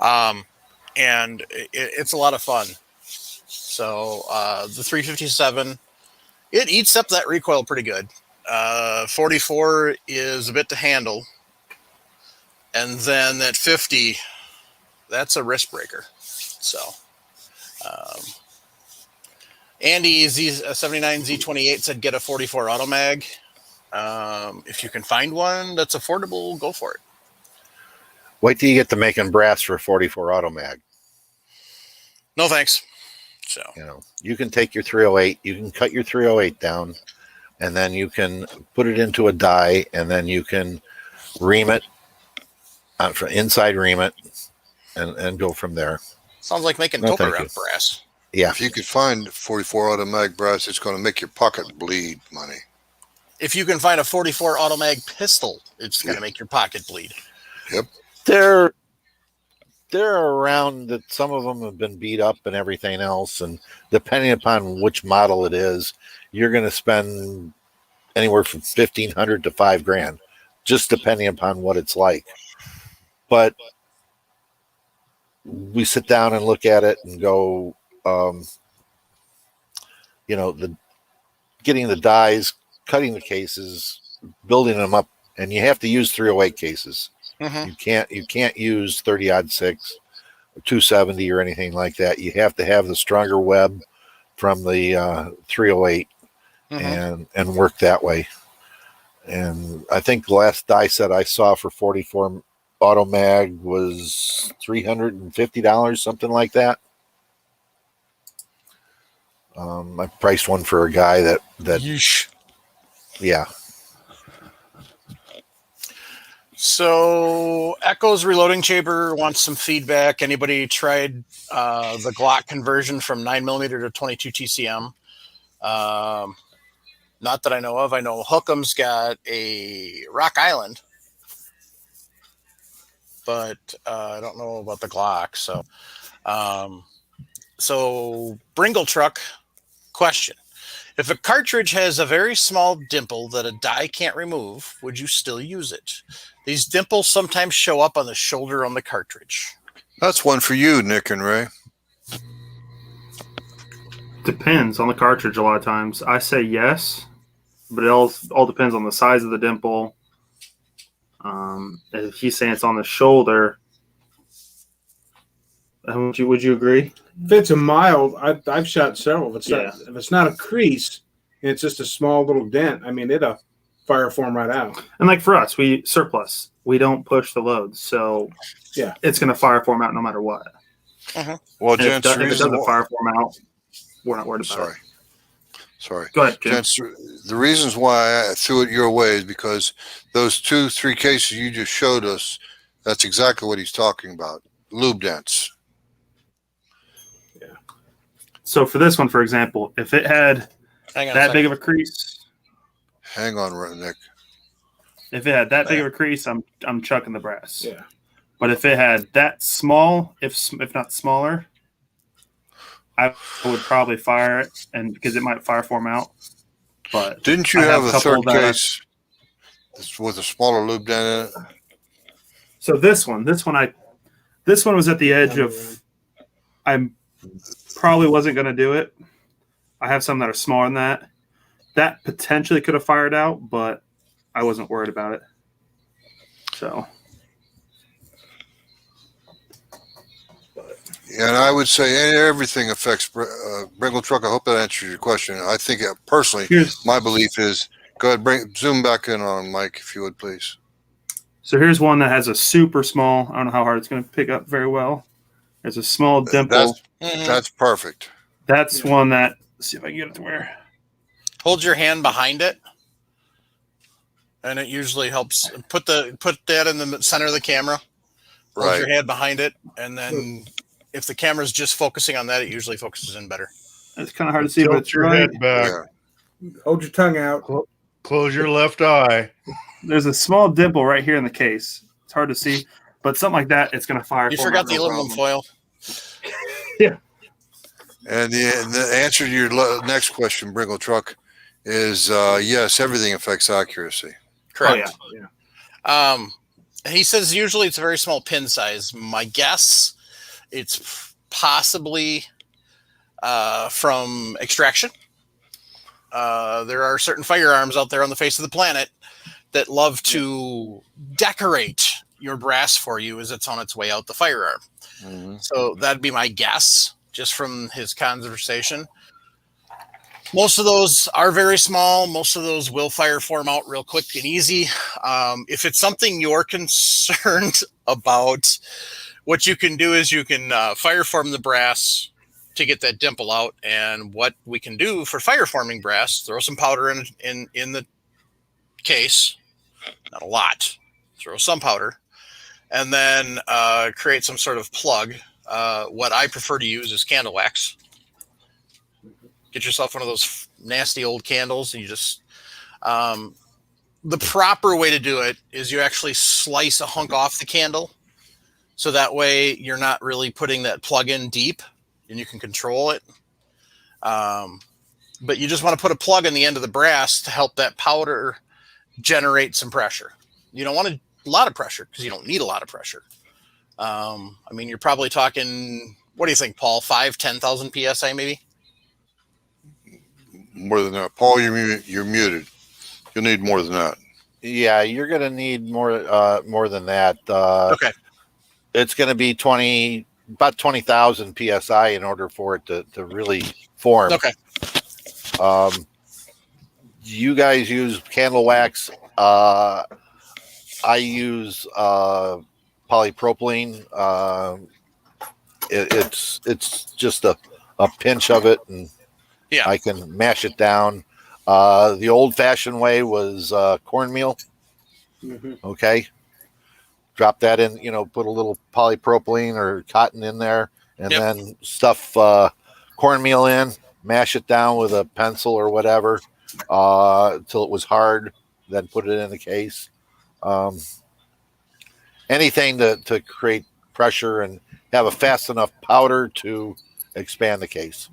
S1: And it's a lot of fun. So the 357, it eats up that recoil pretty good. 44 is a bit to handle. And then that 50, that's a wrist breaker. So Andy Z79Z28 said get a 44 auto mag. If you can find one that's affordable, go for it.
S3: Wait till you get to making brass for 44 auto mag.
S1: No thanks. So
S3: you can take your 308, you can cut your 308 down, and then you can put it into a die, and then you can ream it, inside ream it, and go from there.
S1: Sounds like making
S3: No,
S1: token
S3: thank
S1: wrap brass.
S3: Yeah.
S4: If you could find 44 automatic brass, it's going to make your pocket bleed money.
S1: If you can find a 44 Automag pistol, it's going to make your pocket bleed.
S4: Yep.
S3: They're around. That some of them have been beat up and everything else, and depending upon which model it is, you're going to spend anywhere from $1,500 to $5,000, just depending upon what it's like. But we sit down and look at it and go, getting the dies, cutting the cases, building them up, and you have to use 308 cases.
S1: Mm-hmm.
S3: You can't use 30-06 or 270 or anything like that. You have to have the stronger web from the 308 and work that way. And I think the last die set I saw for 44 Automag was $350, something like that. I priced one for a guy that
S1: Yeesh.
S3: Yeah.
S1: So Echo's reloading chamber wants some feedback. Anybody tried the Glock conversion from 9mm to 22 TCM? Not that I know of. I know Hook'em's got a Rock Island, but I don't know about the Glock. So Bringle Truck question. If a cartridge has a very small dimple that a die can't remove, would you still use it? These dimples sometimes show up on the shoulder on the cartridge.
S4: That's one for you, Nick and Ray.
S2: Depends on the cartridge a lot of times. I say yes, but it all depends on the size of the dimple. If he's saying it's on the shoulder, would you agree?
S6: If it's a mild, I've shot several. If it's not a crease and it's just a small little dent, I mean, it'll fire form right out.
S2: And like for us, we surplus. We don't push the loads, so
S6: yeah,
S2: it's going to fire form out no matter what.
S4: Well,
S2: If
S4: gents,
S2: it doesn't fire form out, we're not worried about it.
S4: Sorry.
S2: Go ahead, Jim.
S4: Gents, the reasons why I threw it your way is because those 2-3 cases you just showed us, that's exactly what he's talking about. Lube dents.
S2: So for this one, for example, if it had that big of a crease,
S4: hang on, Nick.
S2: If it had that big of a crease, I'm chucking the brass.
S6: Yeah.
S2: But if it had that small, if not smaller, I would probably fire it, and because it might fire form out. But
S4: didn't you have a third case with a smaller lube dent in it?
S2: So this one was at the edge of. I probably wasn't going to do it. I have some that are smaller than that. That potentially could have fired out, but I wasn't worried about it. So.
S4: And I would say everything affects Bringle Truck. I hope that answers your question. I think personally, my belief is, go ahead, zoom back in on Mike, if you would, please.
S2: So here's one that has a super small, I don't know how hard it's going to pick up very well. There's a small dimple.
S4: That's perfect.
S2: That's one that, let's see if I can get it to where.
S1: Hold your hand behind it, and it usually helps. Put that in the center of the camera. Hold your hand behind it, and then if the camera's just focusing on that, it usually focuses in better.
S2: It's kind of hard to see, but it's
S5: your
S2: right.
S5: head back.
S6: Yeah. Hold your tongue out.
S5: Close your left eye.
S2: There's a small dimple right here in the case. It's hard to see, but something like that, it's going to fire.
S1: You forgot the aluminum foil.
S2: Yeah.
S4: And the answer to your next question, Bringle Truck, is yes, everything affects accuracy.
S1: Correct.
S2: Oh, yeah.
S1: He says usually it's a very small pin size. My guess, it's possibly from extraction. There are certain firearms out there on the face of the planet that love to decorate your brass for you as it's on its way out the firearm. Mm-hmm. So that'd be my guess, just from his conversation. Most of those are very small. Most of those will fire form out real quick and easy. If it's something you're concerned about, what you can do is you can fire form the brass to get that dimple out. And what we can do for fire forming brass, throw some powder in the case, not a lot, throw some powder, and then create some sort of plug. What I prefer to use is candle wax. get yourself one of those nasty old candles, and you just the proper way to do it is you actually slice a hunk off the candle, so that way you're not really putting that plug in deep, and you can control it. But you just want to put a plug in the end of the brass to help that powder generate some pressure. You don't want a lot of pressure because you don't need a lot of pressure. I mean, you're probably talking, what do you think, Paul? 10,000 PSI maybe?
S4: More than that. Paul, you're muted. You'll need more than that.
S3: Yeah, you're going to need more than that.
S1: Okay.
S3: It's going to be about 20,000 PSI in order for it to really form.
S1: Okay.
S3: You guys use candle wax. I use polypropylene. It's just a pinch of it, and
S1: Yeah.
S3: I can mash it down. The old-fashioned way was cornmeal. Okay, drop that in. Put a little polypropylene or cotton in there, and then stuff cornmeal in. Mash it down with a pencil or whatever till it was hard. Then put it in the case. Anything to create pressure and have a fast enough powder to expand the case.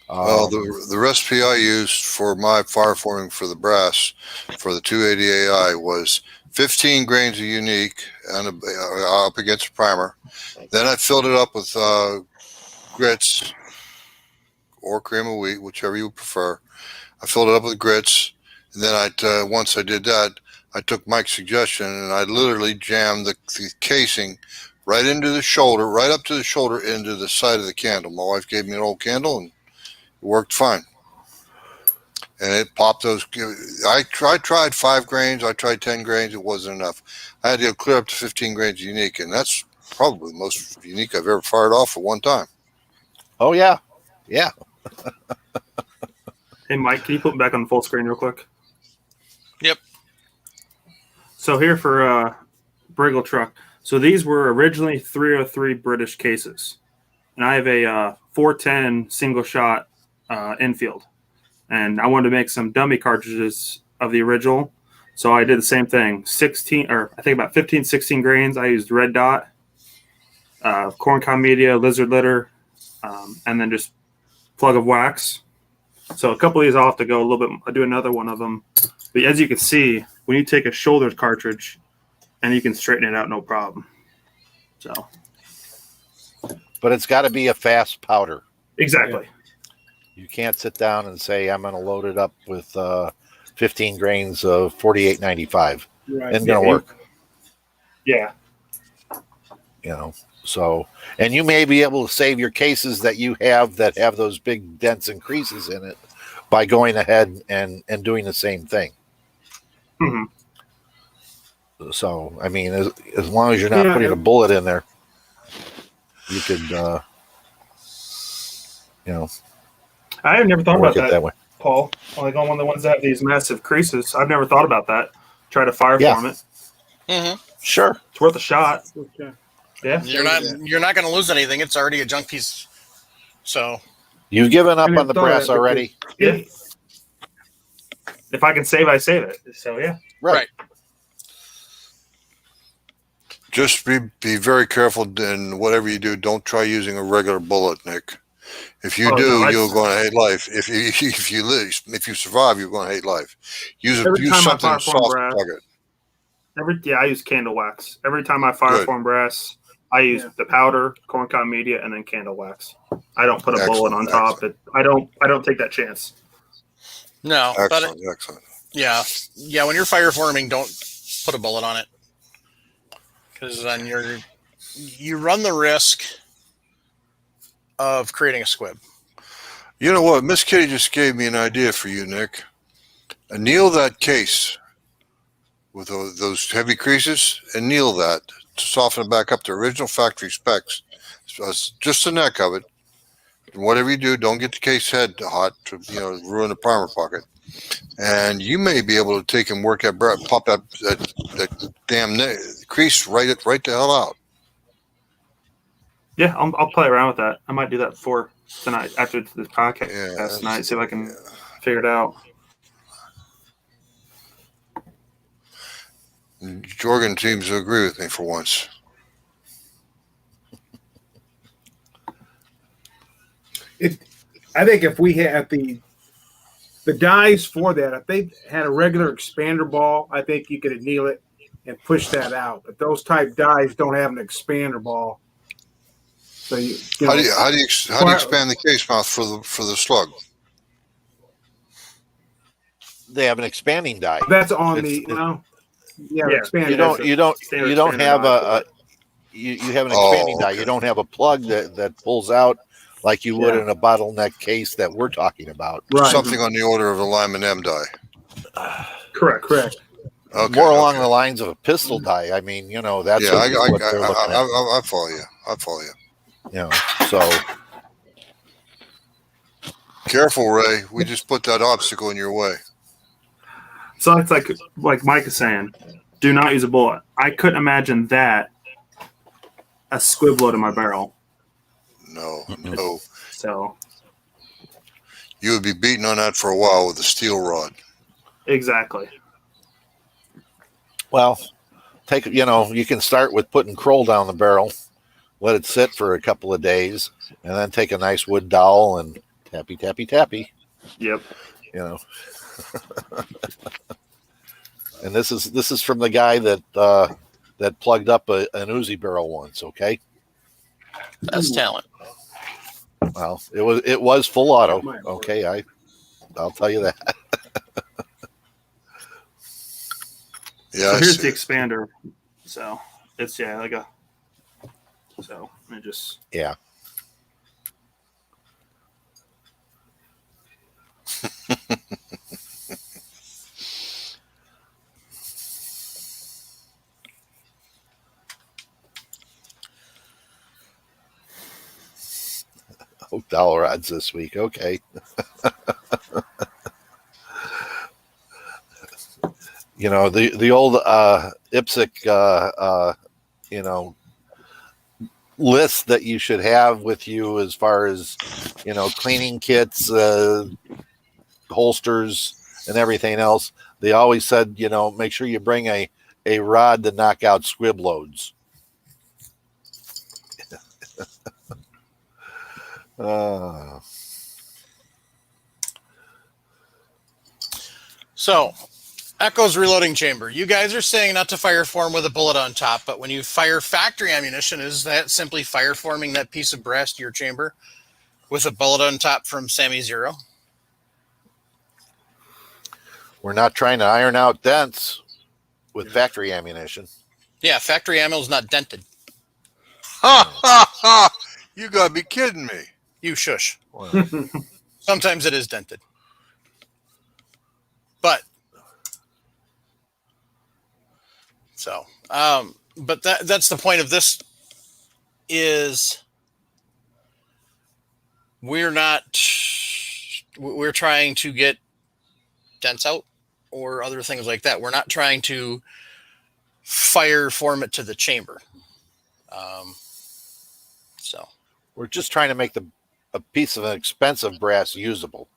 S4: Well, the recipe I used for my fire forming for the brass for the 280 AI was 15 grains of unique and up against a primer. Then I filled it up with grits or cream of wheat, whichever you prefer. I filled it up with grits. And then once I did that, I took Mike's suggestion and I literally jammed the casing right into the shoulder, right up to the shoulder, into the side of the candle. My wife gave me an old candle and it worked fine. And it popped those. I tried 5 grains. I tried 10 grains. It wasn't enough. I had to go clear up to 15 grains of unique, and that's probably the most unique I've ever fired off at one time.
S3: Oh, yeah. Yeah.
S2: Hey, Mike, can you put it back on full screen real quick?
S1: Yep.
S2: So here for Briggle Truck. So these were originally 303 British cases. And I have a 410 single shot infield. And I wanted to make some dummy cartridges of the original. So I did the same thing. 15, 16 grains. I used red dot, corncob media, lizard litter, and then just plug of wax. So a couple of these I'll have to go a little bit. I'll do another one of them. But as you can see, when you take a shoulder cartridge and you can straighten it out, no problem. So,
S3: But it's got to be a fast powder.
S2: exactly.
S3: You can't sit down and say, I'm going to load it up with 15 grains of 48.95.
S6: Right.
S3: It's going to work.
S2: Yeah.
S3: So, and you may be able to save your cases that you have that have those big dents and creases in it by going ahead and doing the same thing.
S2: Mm-hmm.
S3: So, I mean, as long as you're not putting a bullet in there, you could,
S2: I have never thought
S3: work
S2: about
S3: it that way.
S2: Paul. Like on one of the ones that have these massive creases. I've never thought about that. Try to fire form it.
S1: Mm-hmm.
S3: Sure.
S2: It's worth a shot.
S6: Okay.
S2: Yeah.
S1: You're not going to lose anything. It's already a junk piece. So
S3: You've given up
S6: I
S3: on the
S6: thought
S3: brass
S6: that
S3: already.
S2: Yeah. If I can save, I save it. So yeah.
S3: Right.
S4: Just be very careful in whatever you do. Don't try using a regular bullet, Nick. If you you're going to hate life. If you live, if you survive, you're going to hate life. Use something soft to target.
S2: I use candle wax. Every time I fire form brass, I use the powder, corncob media, and then candle wax. I don't put a bullet on top. I don't take that chance.
S1: No,
S4: excellent.
S1: Yeah. When you're fire forming, don't put a bullet on it, because then you run the risk of creating a squib.
S4: You know what? Miss Kitty just gave me an idea for you, Nick. Anneal that case with those heavy creases, anneal that to soften it back up to original factory specs. Just the neck of it. And whatever you do, don't get the case head hot to ruin the primer pocket. And you may be able to take and work that, pop that damn crease right the hell out.
S2: Yeah, I'll play around with that. I might do that before tonight after this podcast tonight. See if I can figure it out.
S4: Jorgen seems to agree with me for once.
S6: I think if we had the dies for that, if they had a regular expander ball, I think you could anneal it and push that out. But those type dies don't have an expander ball. So
S4: how do you expand the case mouth for the slug?
S3: They have an expanding die.
S6: That's on expanding.
S3: You don't have you have an expanding die. You don't have a plug that pulls out like you would in a bottleneck case that we're talking about.
S4: Right. Something on the order of a Lyman M die.
S2: Correct.
S4: Okay,
S3: more along the lines of a pistol die. I mean, that's what they're looking at.
S4: I follow you.
S3: So
S4: careful, Ray. We just put that obstacle in your way.
S2: So it's like Mike is saying, do not use a bullet. I couldn't imagine that a squib load in my barrel.
S4: No.
S2: So
S4: you would be beating on that for a while with a steel rod.
S2: Exactly.
S3: Well, you can start with putting Kroll down the barrel, let it sit for a couple of days, and then take a nice wood dowel and tappy, tappy, tappy.
S2: Yep.
S3: And this is from the guy that plugged up an Uzi barrel once. Okay.
S1: That's talent.
S3: Well, it was full auto. Okay, I'll tell you that.
S2: Yeah. So here's the expander. So it's let me just
S3: Dowel rods this week. Okay. The old IPSC list that you should have with you as far as cleaning kits, holsters, and everything else. They always said make sure you bring a rod to knock out squib loads.
S1: So, Echo's reloading chamber. You guys are saying not to fire form with a bullet on top, but when you fire factory ammunition, is that simply fire forming that piece of brass to your chamber with a bullet on top from Sammy Zero?
S3: We're not trying to iron out dents with factory ammunition.
S1: Yeah, factory ammo is not dented.
S4: Ha ha ha! You gotta be kidding me.
S1: You shush. Wow. Sometimes it is dented. But that's the point of this is we're trying to get dents out or other things like that. We're not trying to fire form it to the chamber. So
S3: we're just trying to make a piece of an expensive brass usable.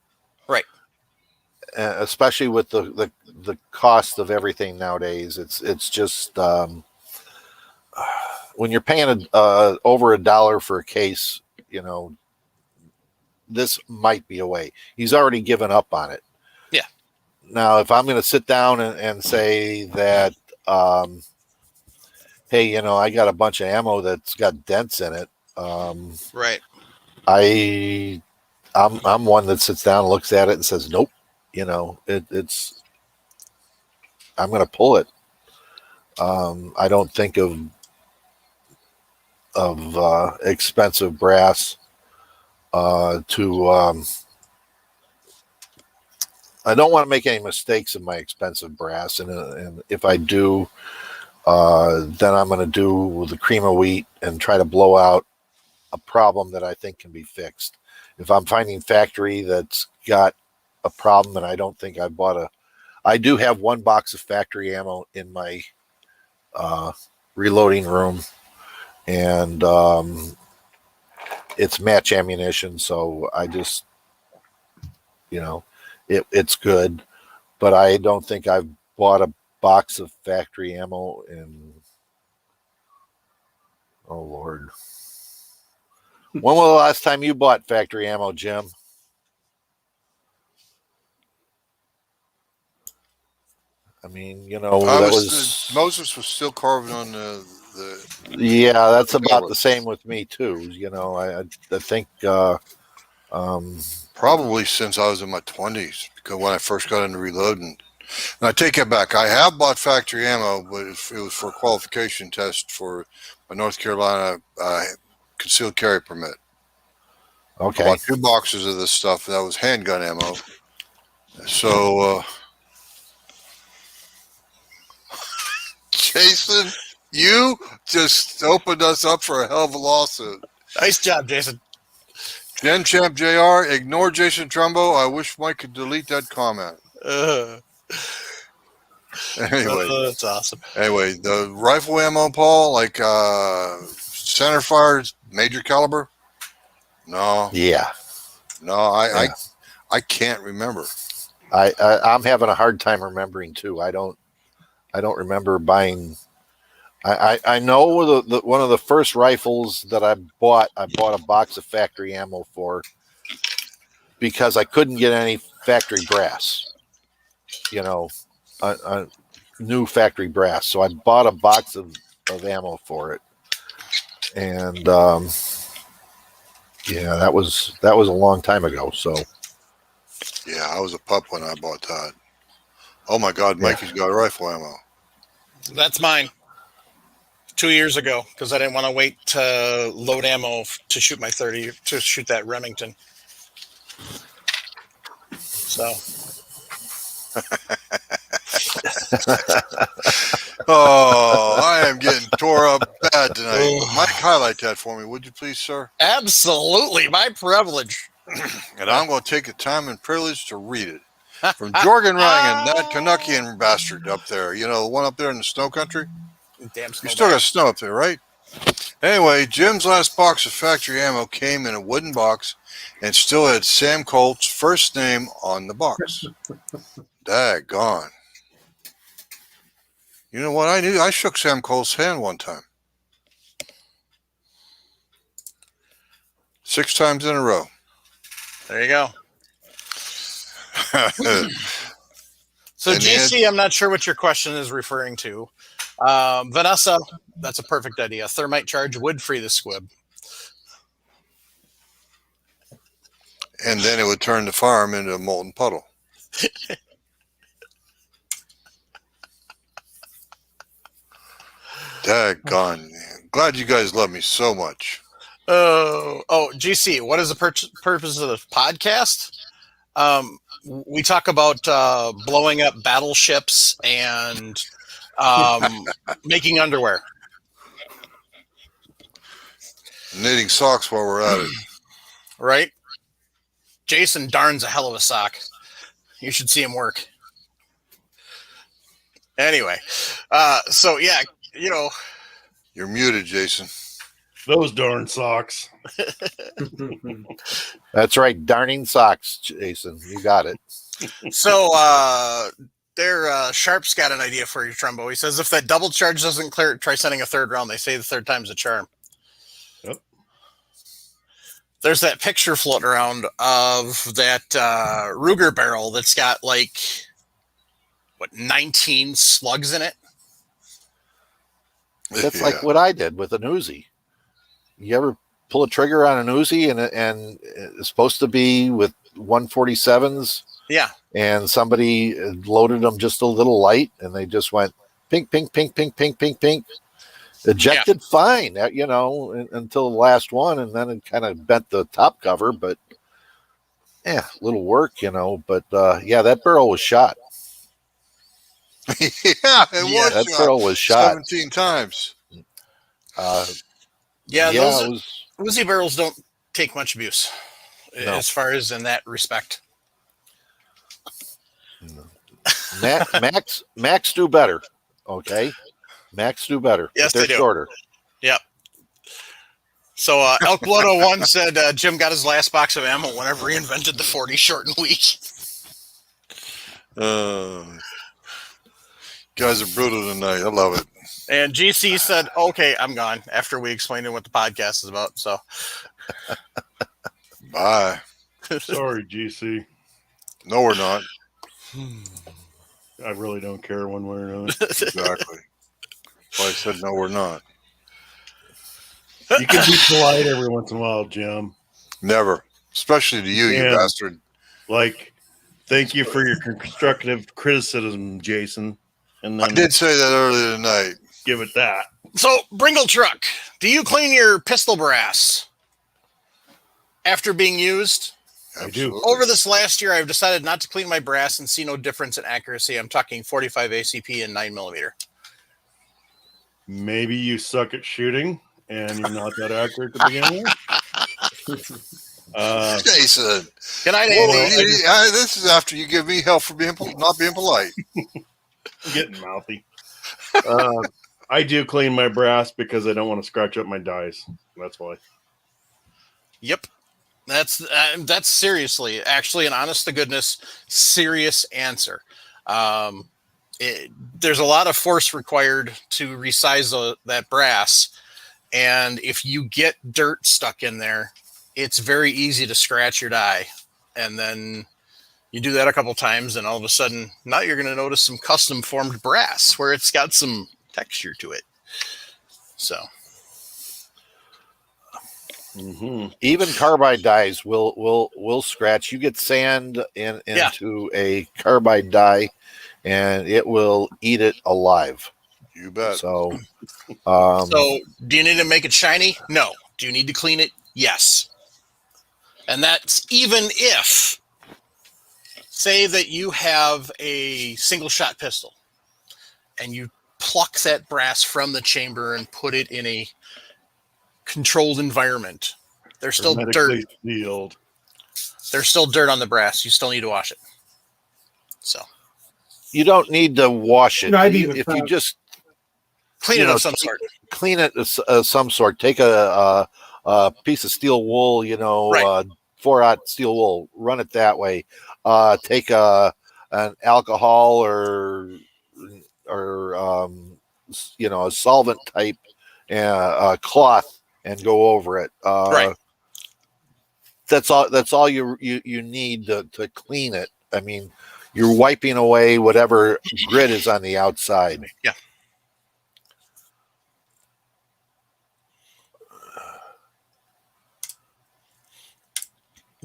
S1: Right.
S3: Especially with the cost of everything nowadays. It's just when you're paying over $1 for a case, this might be a way. He's already given up on it.
S1: Yeah.
S3: Now, if I'm going to sit down and say that, hey, I got a bunch of ammo that's got dents in it.
S1: Right.
S3: I'm one that sits down and looks at it and says, nope. It's I'm going to pull it. I don't think of expensive brass to I don't want to make any mistakes in my expensive brass, and if I do, then I'm going to do the cream of wheat and try to blow out a problem that I think can be fixed. If I'm finding factory that's got a problem and I don't think I do have one box of factory ammo in my reloading room, and it's match ammunition, so I just, it's good, but I don't think I've bought a box of factory ammo in, oh Lord. When was the last time you bought factory ammo, Jim? I mean,
S4: Moses was still carving on the
S3: yeah, that's about
S4: cover.
S3: the same with me too. I think
S4: Probably since I was in my 20s, because when I first got into reloading. And I take it back. I have bought factory ammo, but it was for a qualification test for my North Carolina concealed carry permit.
S3: okay.
S4: I bought 2 boxes of this stuff. That was handgun ammo. So, Jason, you just opened us up for a hell of a lawsuit.
S1: Nice job, Jason.
S4: Gen Champ JR, ignore Jason Trumbo. I wish Mike could delete that comment. Anyway,
S1: that's awesome.
S4: Anyway, the rifle ammo, Paul, like center fire, major caliber. No,
S3: Yeah.
S4: I can't remember.
S3: I'm having a hard time remembering too. I don't remember buying. I know one of the first rifles that I bought a box of factory ammo for because I couldn't get any factory brass. New factory brass. So I bought a box of ammo for it, and that was a long time ago. So
S4: yeah, I was a pup when I bought that. Oh my God, Mikey's got rifle ammo.
S1: That's mine. 2 years ago, because I didn't want to wait to load ammo to shoot my 30 to shoot that Remington. So.
S4: Oh, I am getting tore up bad tonight. Mike, highlight that for me, would you please, sir?
S1: Absolutely, my privilege.
S4: And I'm going to take the time and privilege to read it. From Jorgen Ryan, that Canuckian bastard up there. The one up there in the snow country?
S1: Damn snow.
S4: You still got snow up there, right? Anyway, Jim's last box of factory ammo came in a wooden box and still had Sam Colt's first name on the box. Daggone. You know what I knew? I shook Sam Colt's hand one time. 6 times in a row.
S1: There you go. So GC, I'm not sure what your question is referring to. Vanessa, that's a perfect idea. Thermite charge would free the squib.
S4: And then it would turn the farm into a molten puddle. Daggone. Glad you guys love me so much.
S1: GC, what is the purpose of the podcast? We talk about blowing up battleships and making underwear.
S4: Knitting socks while we're at it.
S1: Right? Jason darns a hell of a sock. You should see him work. Anyway, so yeah,
S4: You're muted, Jason.
S5: Those darn socks.
S3: that's right, darning socks, Jason. You got it.
S1: So Sharp's got an idea for you, Trumbo. He says if that double charge doesn't clear, try sending a third round. They say the third time's a charm.
S5: Yep.
S1: There's that picture floating around of that Ruger barrel that's got 19 slugs in it.
S3: That's like what I did with an Uzi. You ever pull a trigger on an Uzi and it's supposed to be with 147s?
S1: Yeah.
S3: And somebody loaded them just a little light, and they just went pink, pink, pink, pink, pink, pink, pink. Ejected fine, until the last one, and then it kind of bent the top cover. But little work, But that barrel was shot.
S4: Yeah, it was.
S3: That barrel was shot
S4: 17 times.
S1: Those Uzi barrels don't take much abuse as far as in that respect.
S3: Max do better. Okay, Max do better.
S1: Yes,
S3: they're
S1: they do.
S3: shorter.
S1: Yep. So Elk Blood 01 said Jim got his last box of ammo whenever he invented the 40 short and weak.
S4: Guys are brutal tonight. I love it.
S1: And GC said, "Okay, I'm gone." After we explained what the podcast is about, so
S4: Bye.
S5: Sorry, GC.
S4: No, we're not.
S5: I really don't care one way or another.
S4: Exactly. That's why I said no, we're not.
S5: You can be polite every once in a while, Jim.
S4: Never. Especially to you, you
S5: Yeah.
S4: bastard.
S5: Like, thank you for your constructive criticism, Jason. And then
S4: I did say that earlier tonight.
S5: give it that.
S1: So Bringle Truck, do you clean your pistol brass after being used?
S5: I do.
S4: Absolutely.
S1: Over this last year, I've decided not to clean my brass and see no difference in accuracy. I'm talking 45 ACP and 9mm.
S5: Maybe you suck at shooting and you're not that accurate to begin with.
S4: Jason.
S1: Good night,
S4: Whoa,
S1: Andy.
S4: this is after you give me hell for not being polite.
S5: I'm getting mouthy. I do clean my brass because I don't want to scratch up my dies. That's why.
S1: Yep. That's seriously, actually, an honest to goodness, serious answer. There's a lot of force required to resize that brass. And if you get dirt stuck in there, it's very easy to scratch your die. And then you do that a couple times, and all of a sudden, now you're going to notice some custom formed brass where it's got some texture to it. So,
S3: Even carbide dies will scratch. You get sand into a carbide die, and it will eat it alive.
S4: You bet.
S3: So,
S1: so do you need to make it shiny? No. Do you need to clean it? Yes. And that's even if, say that you have a single shot pistol and you pluck that brass from the chamber and put it in a controlled environment. There's still dirt.
S5: Hermetically sealed.
S1: There's still dirt on the brass. You still need to wash it. So
S3: you don't need to wash it.
S6: No, I'd
S3: if
S6: even
S3: you just
S1: clean it of some sort.
S3: Clean it of some sort. Take a piece of steel wool,
S1: Right.
S3: 4/0 steel wool. Run it that way. Take an alcohol or a solvent type cloth and go over it.
S1: Right.
S3: That's all you need to clean it. I mean, you're wiping away whatever grit is on the outside.
S1: Yeah.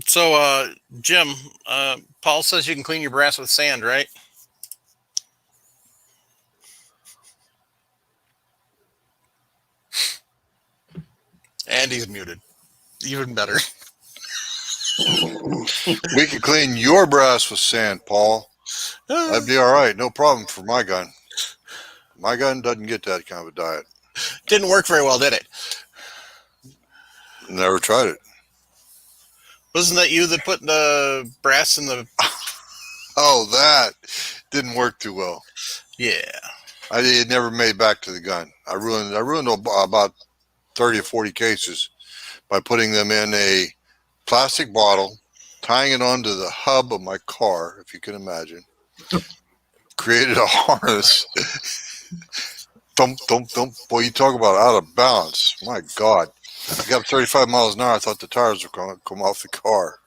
S1: So, Jim, Paul says you can clean your brass with sand, right? And he's muted. Even better.
S4: We could clean your brass with sand, Paul. That'd be all right. No problem for my gun. My gun doesn't get that kind of a diet.
S1: Didn't work very well, did it?
S4: Never tried it.
S1: Wasn't that you that put the brass in the...
S4: Oh, that didn't work too well.
S1: Yeah.
S4: It never made back to the gun. I ruined about 30 or 40 cases by putting them in a plastic bottle, tying it onto the hub of my car, if you can imagine. Created a harness. Thump, thump, thump. Boy, you talk about out of balance. My God. I got 35 miles an hour. I thought the tires were going to come off the car.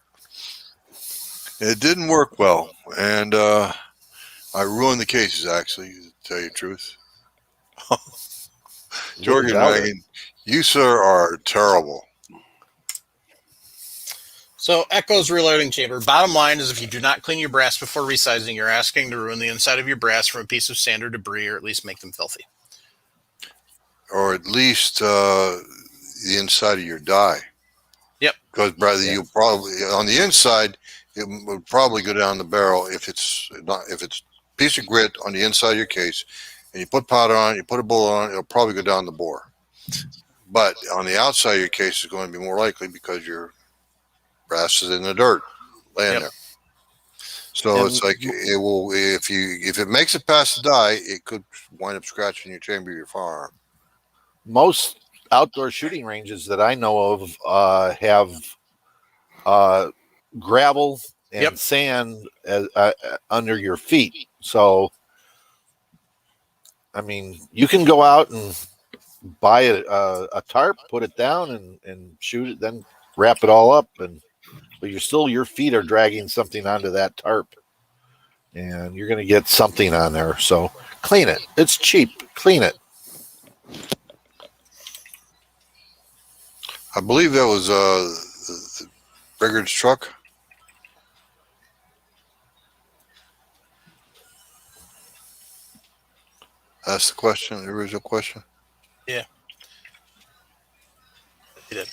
S4: It didn't work well. And I ruined the cases, actually, to tell you the truth. George and Megan, you, sir, are terrible.
S1: So, Echo's reloading chamber. Bottom line is if you do not clean your brass before resizing, you're asking to ruin the inside of your brass from a piece of sand or debris, or at least make them filthy.
S4: Or at least the inside of your die.
S1: Yep.
S4: Because brother, you probably on the inside it would probably go down the barrel if it's piece of grit on the inside of your case, and you put powder on it, you put a bullet on it, it'll probably go down the bore. But on the outside of your case is going to be more likely because your brass is in the dirt laying there. So it's like it will if it makes it past the die, it could wind up scratching your chamber of your firearm.
S3: outdoor shooting ranges that I know of have gravel and sand under your feet. So, I mean, you can go out and buy a tarp, put it down, and shoot it, then wrap it all up, but your feet are dragging something onto that tarp, and you're going to get something on there. So clean it. It's cheap. Clean it.
S4: I believe that was the Briggard's truck. That's the question, the original question.
S1: Yeah. He did.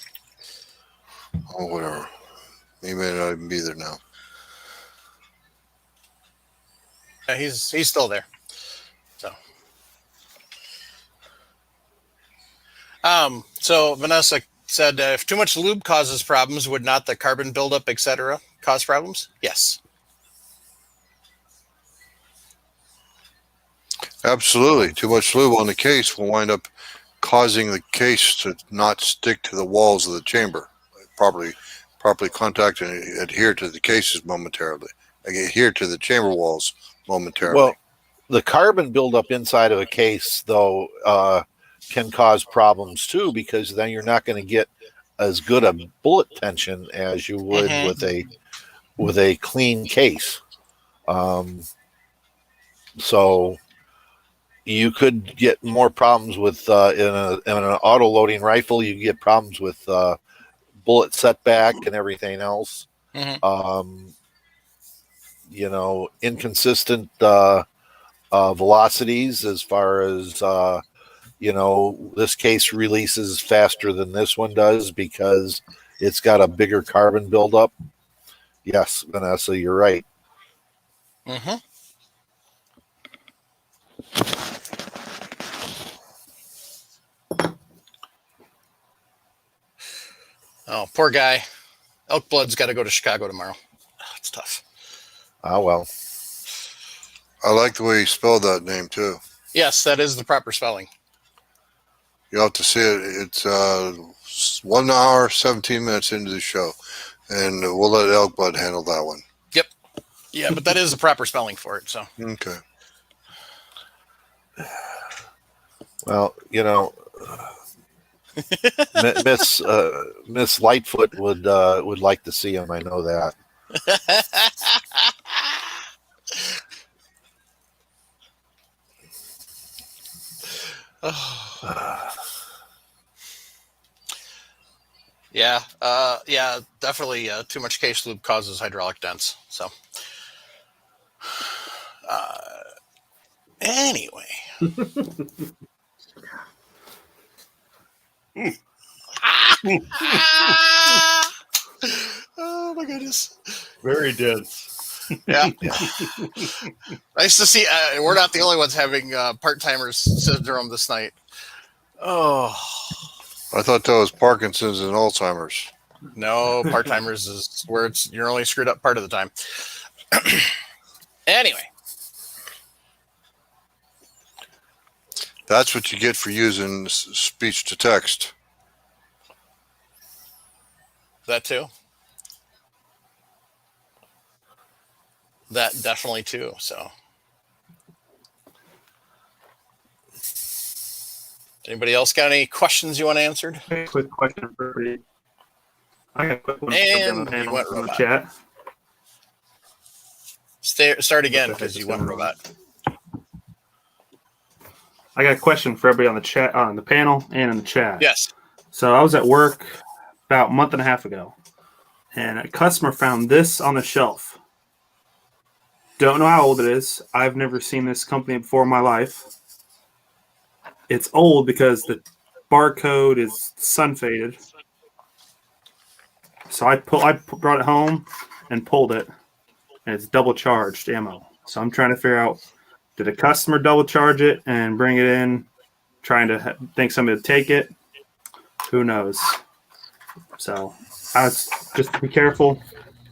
S4: Oh, whatever. He may not even be there now.
S1: Yeah, he's still there. So. So Vanessa said, if too much lube causes problems, would not the carbon buildup, etc., cause problems? Yes.
S4: Absolutely. Too much lube on the case will wind up causing the case to not stick to the walls of the chamber. Properly contact and adhere to the cases momentarily. Adhere to the chamber walls momentarily.
S3: Well, the carbon buildup inside of a case, though, can cause problems too, because then you're not going to get as good a bullet tension as you would with a clean case. So you could get more problems with in an auto loading rifle. You get problems with bullet setback and everything else. Inconsistent velocities as far as this case releases faster than this one does because it's got a bigger carbon buildup. Yes, Vanessa, you're right.
S1: Oh, poor guy. Elk Blood's got to go to Chicago tomorrow. It's tough.
S3: Oh, well.
S4: I like the way you spelled that name, too.
S1: Yes, that is the proper spelling.
S4: You'll have to see it. It's 1 hour, 17 minutes into the show, and we'll let Elk Blood handle that one.
S1: Yep. Yeah, but that is the proper spelling for it, so.
S4: Okay.
S3: Well, Miss Lightfoot would like to see him. I know that.
S1: Yeah, definitely. Too much case lube causes hydraulic dents. So, anyway. Oh my goodness.
S5: Very dense.
S1: Yeah. Nice to see. We're not the only ones having part-timers syndrome this night. Oh.
S4: I thought that was Parkinson's and Alzheimer's.
S1: No, part-timers is where you're only screwed up part of the time. Anyway.
S4: That's what you get for using speech to text.
S1: That too. That definitely too. So, anybody else got any questions you want answered?
S2: Quick question for you. I got a quick one
S1: And
S2: on the panel
S1: you went
S2: from the
S1: robot.
S2: chat.
S1: Start again because you went robot.
S2: I got a question for everybody on the chat, on the panel, and in the chat.
S1: Yes.
S2: So I was at work about a month and a half ago, and a customer found this on the shelf. Don't know how old it is. I've never seen this company before in my life. It's old because the barcode is sun faded. So I brought it home and pulled it, and it's double charged ammo. So I'm trying to figure out, did a customer double charge it and bring it in, trying to think somebody would take it? Who knows? So I was just be careful.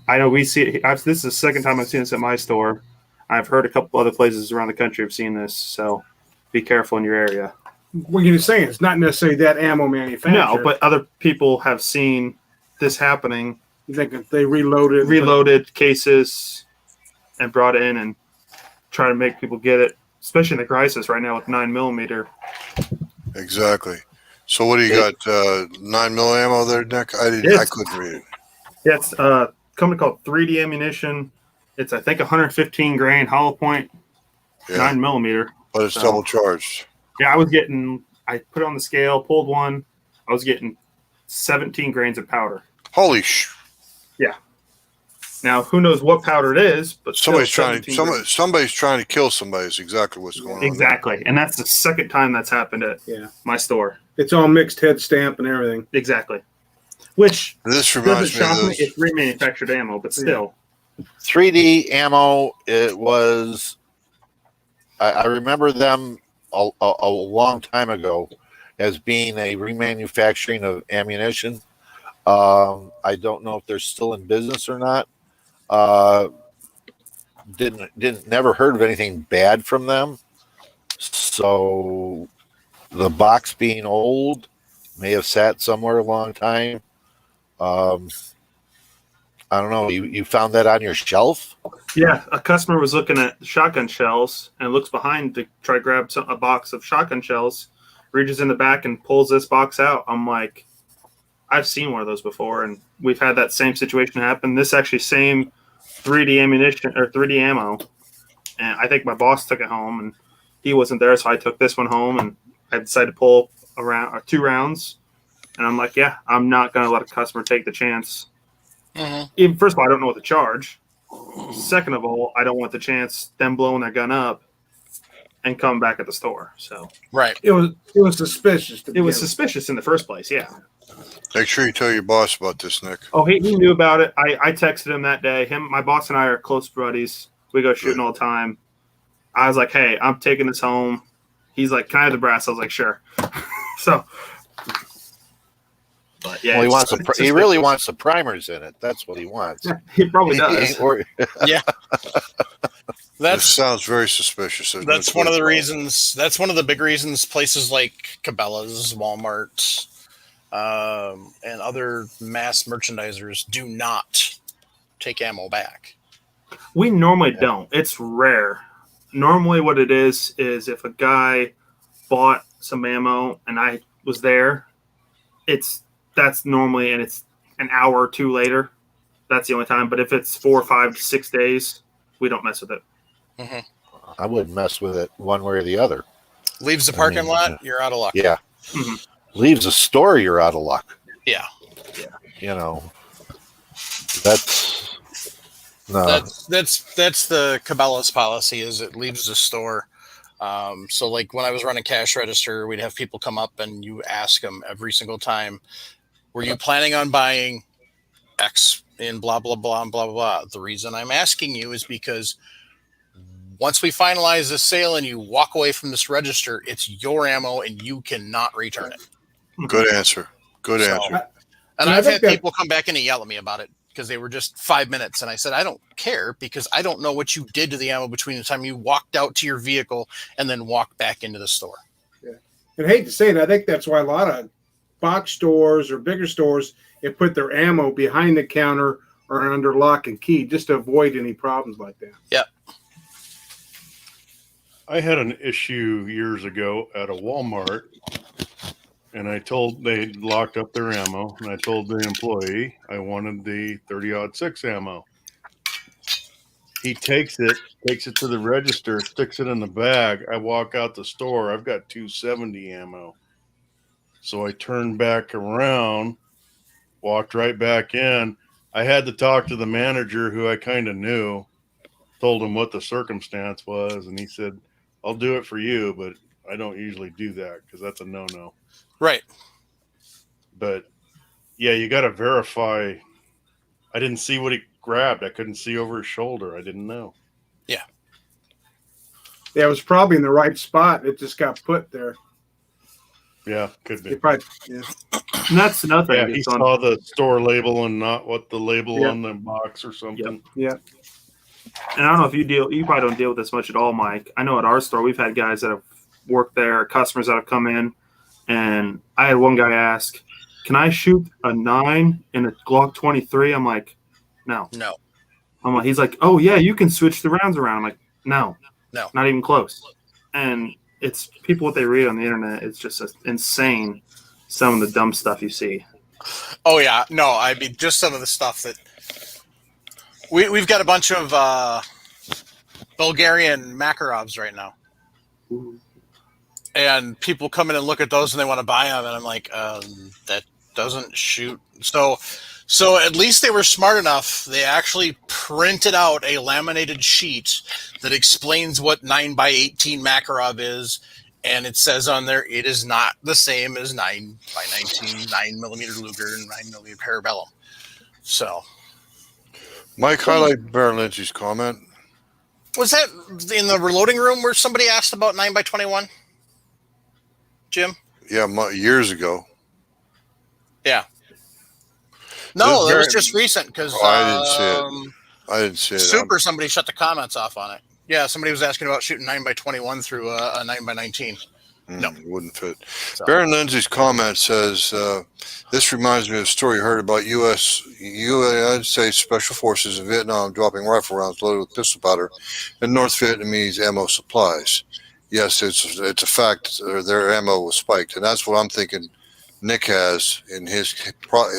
S2: I know we see it. This is the second time I've seen this at my store. I've heard a couple other places around the country have seen this. So be careful in your area.
S6: what you're saying, it's not necessarily that ammo manufacturer.
S2: No, but other people have seen this happening.
S6: You think if they reloaded
S2: cases and brought it in and try to make people get it, especially in the crisis right now with 9mm.
S4: Exactly. So what do you got? 9mm ammo there, Nick? I couldn't read it.
S2: Yeah, it's a company called 3D Ammunition. It's I think 115 grain hollow point, 9mm.
S4: But it's double charged.
S2: Yeah, I put it on the scale, pulled one. I was getting 17 grains of powder.
S4: Holy sh!
S2: Yeah. Now, who knows what powder it is, but
S4: somebody's trying to kill somebody is exactly what's going on.
S2: Exactly. And that's the second time that's happened at my store.
S6: It's all mixed head stamp and everything.
S2: Exactly. Which
S4: this reminds me of those.
S2: It's remanufactured ammo, but still.
S3: 3D ammo, it was, I remember them a long time ago as being a remanufacturing of ammunition. I don't know if they're still in business or not. Never heard of anything bad from them. So the box being old may have sat somewhere a long time. I don't know. You found that on your shelf?
S2: Yeah, a customer was looking at shotgun shells and looks behind to try to grab a box of shotgun shells, reaches in the back and pulls this box out. I'm like, I've seen one of those before, and we've had that same situation happen. This actually same 3D ammunition or 3D ammo, and I think my boss took it home, and he wasn't there, so I took this one home, and I decided to pull around 2 rounds, and I'm like, yeah, I'm not going to let a customer take the chance. Even first of all, I don't know what to charge. Second of all, I don't want the chance them blowing their gun up and coming back at the store. So
S1: Right.
S6: It was suspicious.
S2: It was suspicious in the first place. Yeah.
S4: Make sure you tell your boss about this, Nick.
S2: Oh, he knew about it. I texted him that day. My boss and I are close buddies. We go shooting all the time. I was like, hey, I'm taking this home. He's like, can I have the brass? I was like, sure. So, but yeah,
S3: well, he really wants the primers in it. That's what he wants.
S2: He probably does.
S1: Yeah.
S4: This sounds very suspicious.
S1: That's one of the reasons. That's one of the big reasons places like Cabela's, Walmart, and other mass merchandisers do not take ammo back.
S2: We normally don't. It's rare. Normally what it is if a guy bought some ammo and I was there, that's normally, and it's an hour or two later. That's the only time. But if it's 4, 5, 6 days, we don't mess with it.
S3: I wouldn't mess with it one way or the other.
S1: Leaves the parking lot, you're out of luck.
S3: Yeah. Leaves the store, you're out of luck.
S1: Yeah.
S3: You know, that's
S1: the Cabela's policy. Is it leaves the store. So like when I was running cash register, we'd have people come up and you ask them every single time, were you planning on buying X in blah, blah, blah, and blah, blah, blah. The reason I'm asking you is because once we finalize this sale and you walk away from this register, it's your ammo and you cannot return it.
S4: Good answer. Good answer.
S1: And I've had people come back and yell at me about it because they were just 5 minutes. And I said, I don't care because I don't know what you did to the ammo between the time you walked out to your vehicle and then walked back into the store.
S6: Yeah. And I hate to say it, I think that's why a lot of box stores or bigger stores have put their ammo behind the counter or under lock and key just to avoid any problems like that.
S1: Yep.
S5: I had an issue years ago at a Walmart, and they locked up their ammo, and I told the employee I wanted the 30-06 ammo. He takes it to the register, sticks it in the bag. I walk out the store. I've got 270 ammo. So I turned back around, walked right back in. I had to talk to the manager who I kind of knew, told him what the circumstance was, and he said, I'll do it for you, but I don't usually do that because that's a no-no.
S1: Right.
S5: But, yeah, you got to verify. I didn't see what he grabbed. I couldn't see over his shoulder. I didn't know.
S1: Yeah.
S6: Yeah, it was probably in the right spot. It just got put there.
S5: Yeah, could be.
S6: Probably, yeah.
S2: And that's another thing.
S5: Yeah, he saw the store label and not what the label on the box or something.
S6: Yeah.
S2: And I don't know if you probably don't deal with this much at all, Mike. I know at our store we've had guys that have work there, customers that have come in, and I had one guy ask, "Can I shoot a 9 in a Glock 23?" I'm like, "No."
S1: No.
S2: I'm like, he's like, "Oh yeah, you can switch the rounds around." I'm like, "No,
S1: No.
S2: not even close." And it's people what they read on the internet. It's just insane. Some of the dumb stuff you see.
S1: Oh yeah, no. I mean, just some of the stuff that we've got a bunch of Bulgarian Makarovs right now, and people come in and look at those and they want to buy them, and I'm like, that doesn't shoot. So at least they were smart enough. They actually printed out a laminated sheet that explains what 9x18 Makarov is, and it says on there it is not the same as 9x19 9mm Luger and 9mm Parabellum. So,
S4: Mike, highlight Bear Lindsay's comment.
S1: was that in the reloading room where somebody asked about 9x21? Jim?
S4: Yeah, years ago.
S1: Yeah. No, that was just recent because
S4: I didn't see it. I didn't see it.
S1: Super. Somebody shut the comments off on it. Yeah, somebody was asking about shooting 9x21 through a 9x19. No,
S4: it wouldn't fit.
S1: So.
S4: Baron Lindsay's comment says, "This reminds me of a story heard about United States Special Forces in Vietnam dropping rifle rounds loaded with pistol powder in North Vietnamese ammo supplies. Yes, it's a fact. Their ammo was spiked, and that's what I'm thinking. Nick has in his.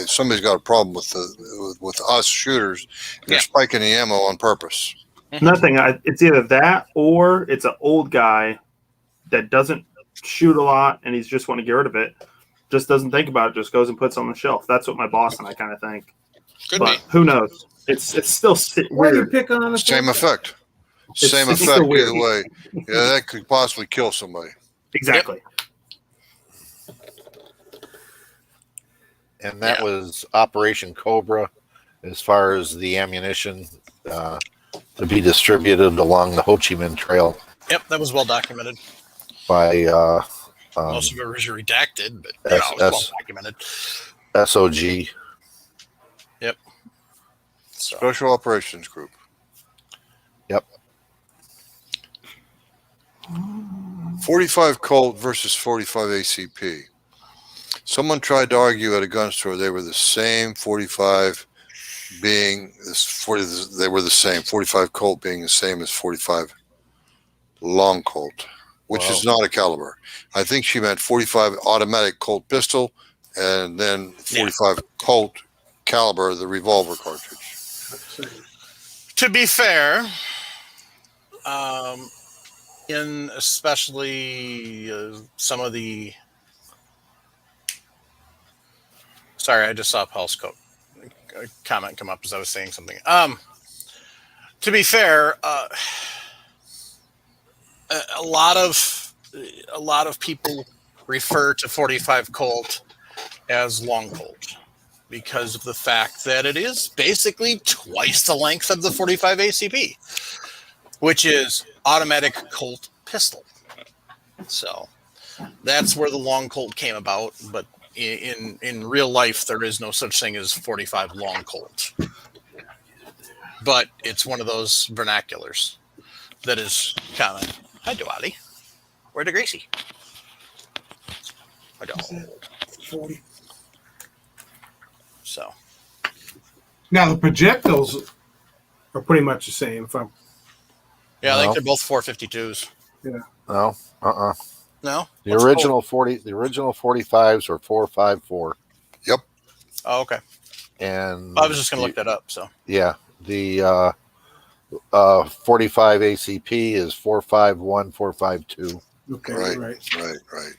S4: Somebody's got a problem with us shooters. They're spiking the ammo on purpose.
S2: Nothing. It's either that or it's an old guy that doesn't shoot a lot and he's just want to get rid of it. Just doesn't think about it. Just goes and puts it on the shelf. That's what my boss and I kind of think. But who knows? It's still
S6: Why are you
S2: weird.
S6: picking on the
S4: Same effect. Same
S2: It's
S4: effect
S2: still weird.
S4: either way. Yeah, that could possibly kill somebody.
S2: Exactly.
S3: And that was Operation Cobra, as far as the ammunition to be distributed along the Ho Chi Minh Trail
S1: Yep, that was well documented.
S3: by
S1: Most of it was redacted, but it was well documented.
S3: SOG.
S1: Yep. So.
S4: Special Operations Group.
S3: Yep.
S4: 45 Colt versus 45 ACP. Someone tried to argue at a gun store they were the same. 45 being this 40. They were the same. 45 Colt being the same as 45 Long Colt, which is not a caliber. I think she meant 45 automatic Colt pistol, and then 45 Colt caliber, the revolver cartridge.
S1: To be fair, in especially some of the. Sorry, I just saw Paul's comment come up as I was saying something. To be fair, a lot of people refer to 45 Colt as Long Colt because of the fact that it is basically twice the length of the 45 ACP, which is automatic Colt pistol. So that's where the Long Colt came about, but in real life, there is no such thing as 45 Long Colt. But it's one of those vernaculars that is common. Hi, Diwali. Where to Gracie? I don't.
S6: 40.
S1: So.
S6: Now, the projectiles are pretty much the same.
S1: Yeah, I think they're both 452s.
S6: Yeah.
S3: No.
S1: No?
S3: The original 45s were 454.
S4: Yep.
S1: Oh, okay.
S3: And
S1: I was just going to look that up. So.
S3: Yeah, the 45 ACP is 451, 452.
S6: Okay.
S4: Right.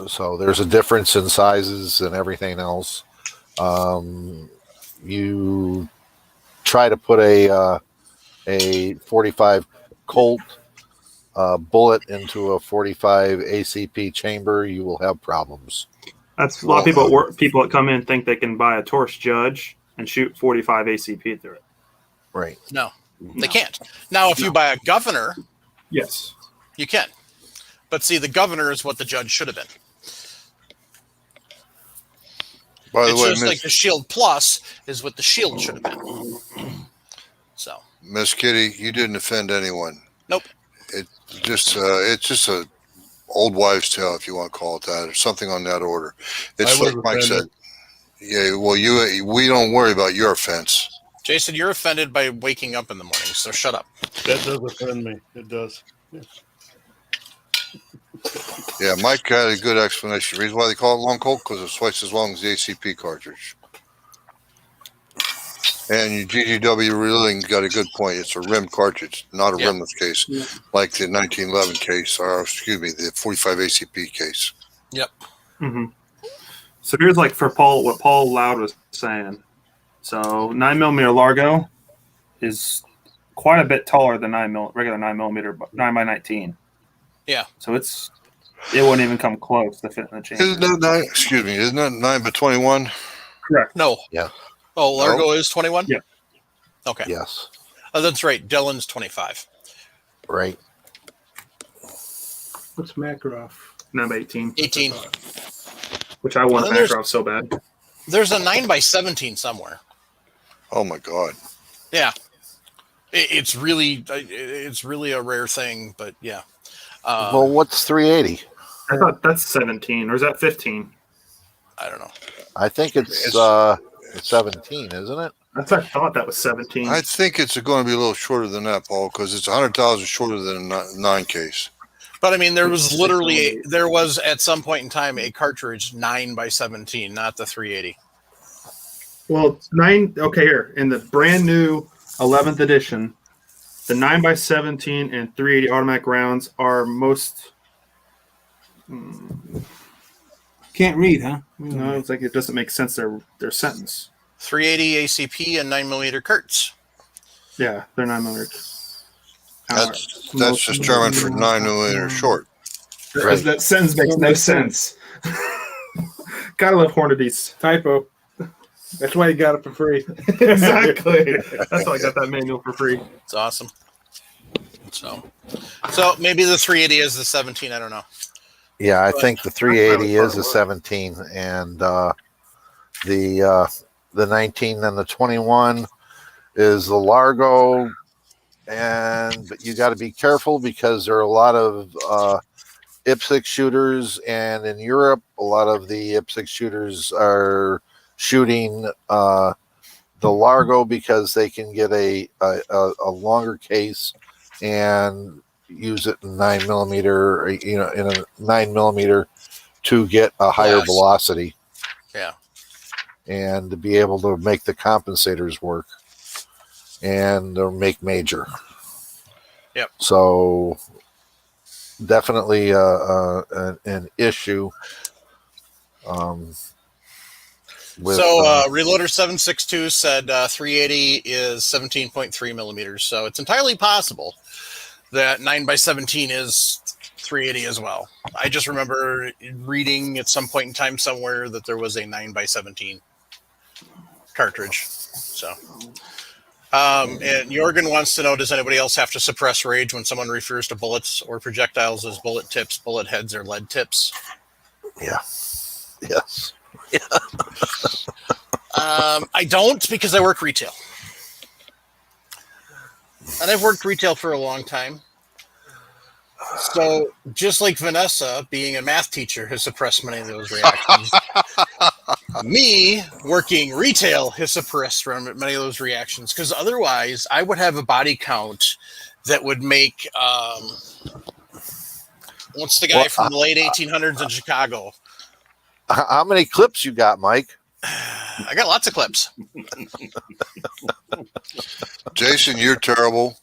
S3: So there's a difference in sizes and everything else. You try to put a 45 Colt bullet into a 45 ACP chamber, you will have problems.
S2: That's a lot of people that come in think they can buy a Torch Judge and shoot 45 ACP through it.
S3: Right.
S1: No, they can't. Now, if you buy a Governor,
S2: yes,
S1: you can. But see, the Governor is what the Judge should have been.
S4: By the
S1: it's
S4: way,
S1: just like the Shield Plus is what the Shield should have been. So,
S4: Miss Kitty, you didn't offend anyone.
S1: Nope.
S4: It's just a old wives' tale, if you want to call it that, or something on that order. It's
S5: I
S4: like
S5: was
S4: Mike
S5: offended.
S4: said. Yeah, well, we don't worry about your offense.
S1: Jason, you're offended by waking up in the morning, so shut up.
S5: That does offend me. It does.
S4: Yeah, Mike had a good explanation. The reason why they call it long Colt because it's twice as long as the ACP cartridge. And your GGW Reeling got a good point. It's a rimmed cartridge, not a rimless case, like the 1911 case, or excuse me, the 45 ACP case.
S1: Yep.
S2: Mm-hmm. So here's like for Paul, what Paul Loud was saying. So 9mm Largo is quite a bit taller than regular 9mm, but 9x19.
S1: Yeah.
S2: So it wouldn't even come close to fit in the chain.
S4: Isn't that isn't that 9x21?
S2: Correct.
S1: No.
S3: Yeah.
S1: Oh, Largo is 21?
S2: Yeah.
S1: Okay.
S3: Yes.
S1: Oh, that's right. Dylan's 25.
S3: Right.
S6: What's Makarov?
S2: 9x18.
S1: 18.
S2: Which I want
S1: And then
S2: Makarov so bad.
S1: There's a 9x17 somewhere.
S4: Oh my God.
S1: Yeah. It's really a rare thing, but yeah.
S3: Well, what's 380?
S2: I thought that's 17, or is that 15?
S1: I don't know.
S3: I think it's 17, isn't it?
S2: I thought that was 17.
S4: I think it's going to be a little shorter than that, Paul, because it's 100,000 shorter than a 9 case.
S1: But I mean, there was at some point in time a cartridge 9x17, not the 380.
S2: Well, 9. Okay, here in the brand new 11th edition, the 9x17 and 380 automatic rounds are most.
S6: Can't read, huh?
S2: No, it's like it doesn't make sense. Their sentence.
S1: 380 ACP and 9mm Kurtz.
S2: Yeah, they're 9mm.
S4: That's just German for 9mm short.
S2: Right. That sentence makes no sense. Gotta love Hornady's.
S6: Typo. That's why you got it for free.
S2: Exactly. That's why I got that manual for free.
S1: It's awesome. So maybe the 380 is the 17. I don't know.
S3: Yeah, I think the 380 is a 17, and the 19 and the 21 is the Largo, but you got to be careful because there are a lot of IPSC shooters, and in Europe, a lot of the IPSC shooters are shooting the Largo because they can get a longer case and use it in 9mm, in a 9mm to get a higher velocity.
S1: Yeah. And
S3: to be able to make the compensators work and make major.
S1: Yep.
S3: So definitely an issue.
S1: Reloader 762 said 380 is 17.3 millimeters. So it's entirely possible that 9x17 is 380 as well. I just remember reading at some point in time somewhere that there was a 9x17 cartridge. So, and Jorgen wants to know, does anybody else have to suppress rage when someone refers to bullets or projectiles as bullet tips, bullet heads, or lead tips?
S3: Yeah. Yes. Yeah.
S1: I don't, because I work retail. And I've worked retail for a long time. So just like Vanessa, being a math teacher, has suppressed many of those reactions. Me, working retail, has suppressed many of those reactions, because otherwise I would have a body count that would make, what's the guy from the late 1800s in Chicago?
S3: How many clips you got, Mike?
S1: I got lots of clips.
S4: Jason, you're terrible.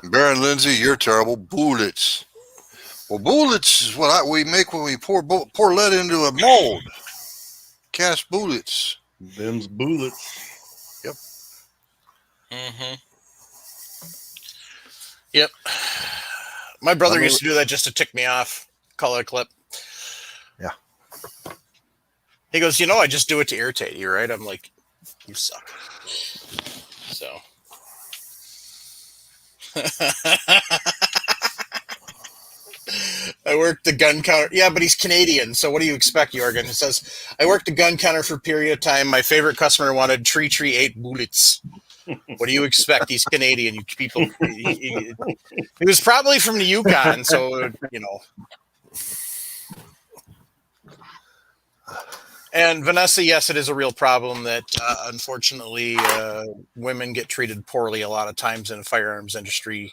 S4: Baron Lindsay, you're terrible. Bullets. Well, bullets is what we make when we pour lead into a mold. Cast bullets.
S5: Them's bullets.
S4: Yep.
S1: Mm-hmm. Yep. My brother used to do that just to tick me off. Call it a clip.
S3: Yeah.
S1: He goes, I just do it to irritate you, right? I'm like, you suck. So. I worked the gun counter. Yeah, but he's Canadian. So what do you expect, Jorgen? He says, I worked the gun counter for a period of time. My favorite customer wanted 8 bullets. What do you expect? He's Canadian. You people. He was probably from the Yukon. So, And Vanessa, yes, it is a real problem that unfortunately women get treated poorly a lot of times in the firearms industry,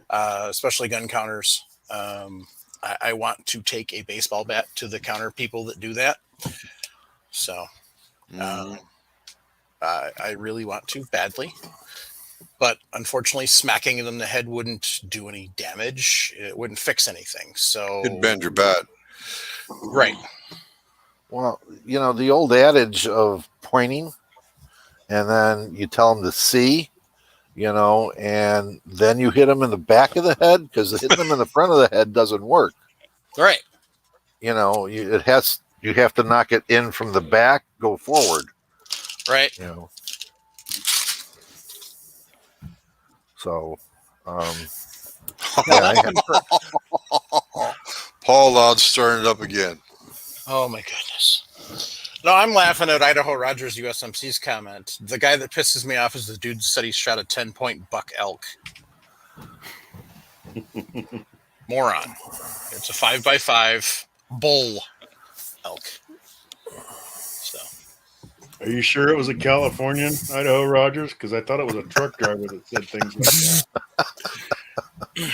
S1: especially gun counters. I want to take a baseball bat to the counter people that do that. So I really want to badly. But unfortunately, smacking them in the head wouldn't do any damage. It wouldn't fix anything. So
S4: It'd bend your bat.
S1: Right.
S3: Well, the old adage of pointing, and then you tell them to see, and then you hit them in the back of the head, because hitting them in the front of the head doesn't work.
S1: Right.
S3: You have to knock it in from the back, go forward.
S1: Right.
S3: So,
S4: Paul Loud stirring it up again.
S1: Oh my goodness. No, I'm laughing at Idaho Rogers USMC's comment. The guy that pisses me off is the dude said he shot a 10-point buck elk. Moron. It's a 5x5 bull elk. So.
S5: Are you sure it was a Californian Idaho Rogers? Because I thought it was a truck driver that said things like that.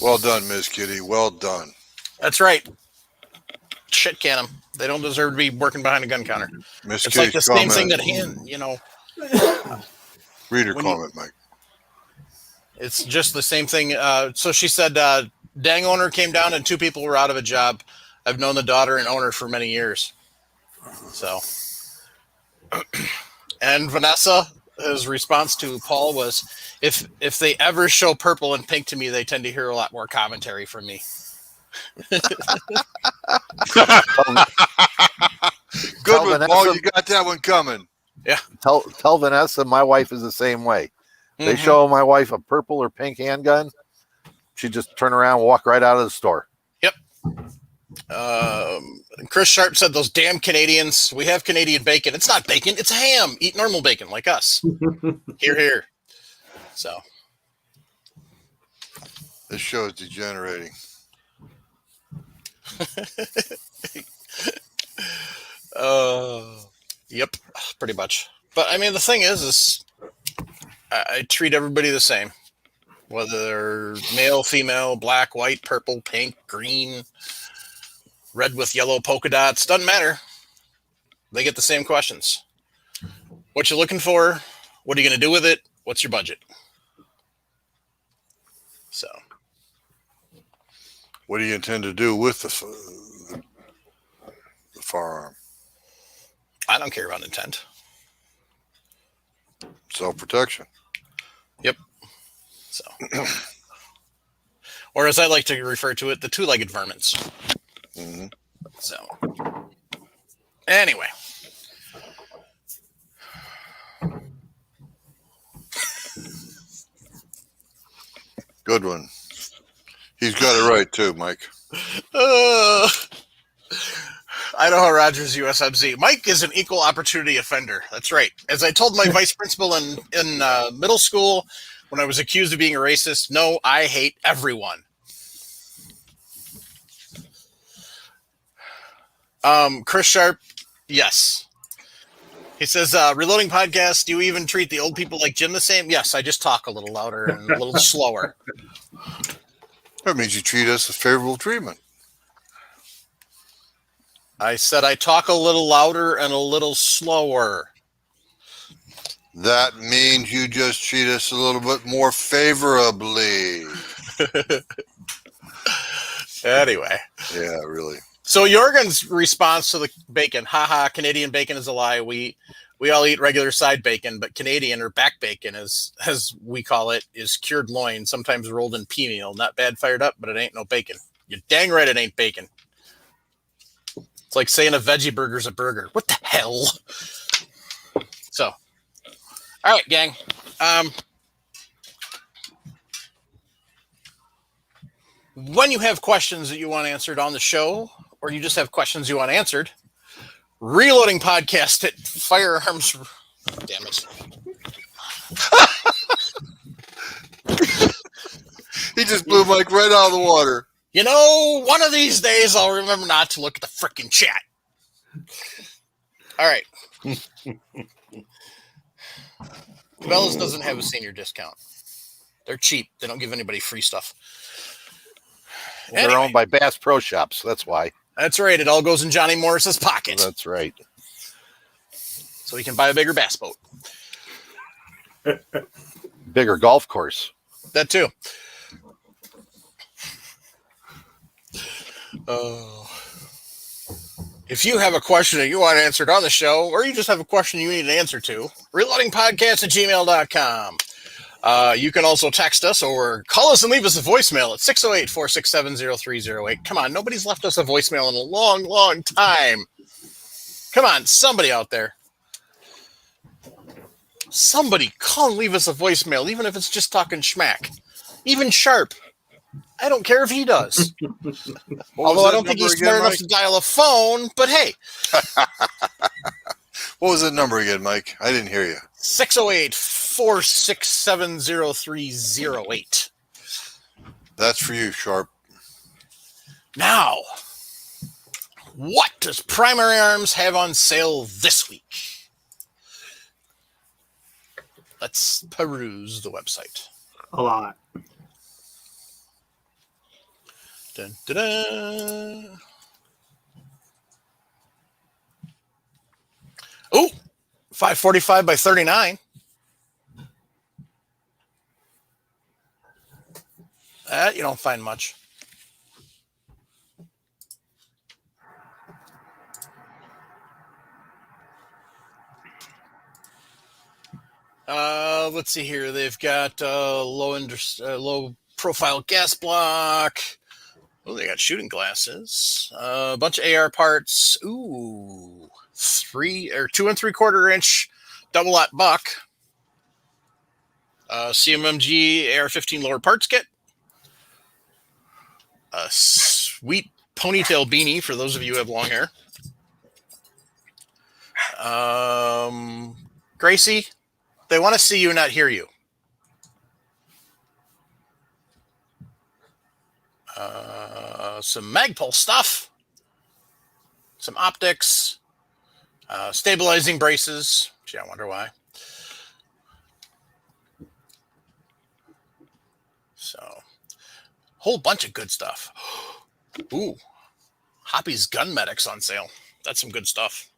S4: Well done, Miss Kitty. Well done.
S1: That's right. Shit can them. They don't deserve to be working behind a gun counter.
S4: Miss
S1: It's
S4: Kitty's
S1: like the same thing
S4: comment.
S1: that
S4: Reader comment, Mike.
S1: It's just the same thing. So she said, dang owner came down and 2 people were out of a job. I've known the daughter and owner for many years. So, and Vanessa, his response to Paul was, if they ever show purple and pink to me, they tend to hear a lot more commentary from me.
S4: Good one, Paul. You got that one coming.
S1: Yeah.
S3: Tell Vanessa my wife is the same way. They show my wife a purple or pink handgun, she just turn around, walk right out of the store.
S1: Yep. Chris Sharp said, those damn Canadians. We have Canadian bacon. It's not bacon. It's ham. Eat normal bacon like us. Hear, hear. So.
S4: This show is degenerating.
S1: Yep, pretty much. But I mean, the thing is I treat everybody the same, whether they're male, female, black, white, purple, pink, green, red with yellow polka dots. Doesn't matter. They get the same questions. What you looking for? What are you going to do with it? What's your budget? So.
S4: What do you intend to do with the firearm?
S1: I don't care about intent.
S4: Self-protection.
S1: Yep. So, or as I like to refer to it, the 2-legged vermins.
S4: Mm-hmm.
S1: So, anyway.
S4: Good one. He's got it right too, Mike.
S1: Idaho Rogers USMC. Mike is an equal opportunity offender. That's right. As I told my vice principal in middle school when I was accused of being a racist, no, I hate everyone. Chris Sharp, yes. He says, reloading podcast, do you even treat the old people like Jim the same? Yes, I just talk a little louder and a little slower.
S4: That means you treat us with favorable treatment.
S1: I said I talk a little louder and a little slower.
S4: That means you just treat us a little bit more favorably.
S1: Anyway.
S4: Yeah, really.
S1: So Jorgen's response to the bacon, haha, Canadian bacon is a lie. We all eat regular side bacon, but Canadian or back bacon, as we call it, is cured loin, sometimes rolled in pea meal. Not bad fired up, but it ain't no bacon. You're dang right it ain't bacon. It's like saying a veggie burger's a burger. What the hell? So, all right, gang. When you have questions that you want answered on the show, or you just have questions you want answered, reloading podcast at firearms. Damn it.
S4: He just blew Mike right out of the water.
S1: You know, one of these days I'll remember not to look at the frickin' chat. All right. Cabela's doesn't have a senior discount. They're cheap. They don't give anybody free stuff.
S3: Well, they're owned by Bass Pro Shops. That's why.
S1: That's right. It all goes in Johnny Morris's pocket.
S3: That's right.
S1: So he can buy a bigger bass boat.
S3: Bigger golf course.
S1: That too. If you have a question that you want answered on the show, or you just have a question you need an answer to, reloadingpodcast@gmail.com. You can also text us or call us and leave us a voicemail at 608-467-0308. Come on, nobody's left us a voicemail in a long, long time. Come on, somebody out there. Somebody call and leave us a voicemail, even if it's just talking schmack. Even Sharp. I don't care if he does. Although I don't think he's smart enough to dial a phone, but hey.
S4: What was that number again, Mike? I didn't hear you.
S1: 608-467-0308.
S4: That's for you, Sharp.
S1: Now, what does Primary Arms have on sale this week? Let's peruse the website.
S6: A lot.
S1: Dun, dun, dun. Oh, 545 by 39. That you don't find much. Let's see here. They've got low profile gas block. Oh, they got shooting glasses. A bunch of AR parts. Ooh, 2 3/4 inch double aught buck. CMMG AR-15 lower parts kit. A sweet ponytail beanie for those of you who have long hair. Gracie, they want to see you, not hear you. Some Magpul stuff, some optics, stabilizing braces. Gee, I wonder why. So, whole bunch of good stuff. Ooh, Hoppy's Gun Medics on sale. That's some good stuff.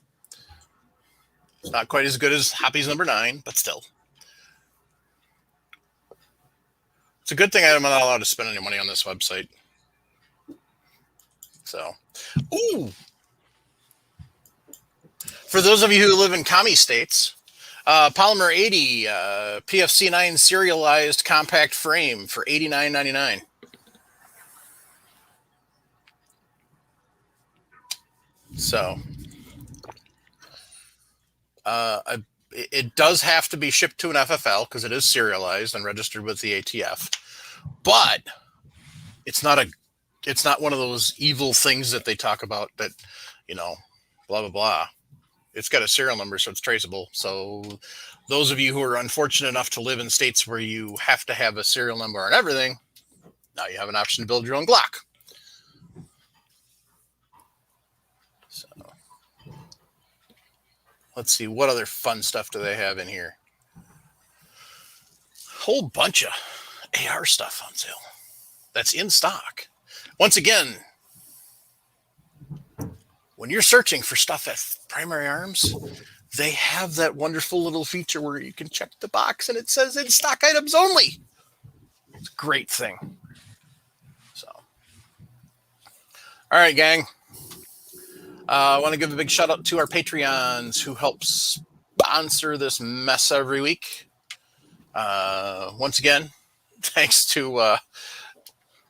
S1: It's not quite as good as Hoppy's number 9, but still. It's a good thing I'm not allowed to spend any money on this website. So, ooh. For those of you who live in commie states, Polymer 80 PFC 9 serialized compact frame for $89.99. So, it does have to be shipped to an FFL because it is serialized and registered with the ATF, but it's not one of those evil things that they talk about that, blah, blah, blah. It's got a serial number, so it's traceable. So those of you who are unfortunate enough to live in states where you have to have a serial number and everything, now you have an option to build your own Glock. So let's see, what other fun stuff do they have in here? Whole bunch of AR stuff on sale that's in stock. Once again, when you're searching for stuff at Primary Arms, they have that wonderful little feature where you can check the box and it says in stock items only. It's a great thing. So, all right, gang. I want to give a big shout out to our Patreons who help sponsor this mess every week. Once again, thanks to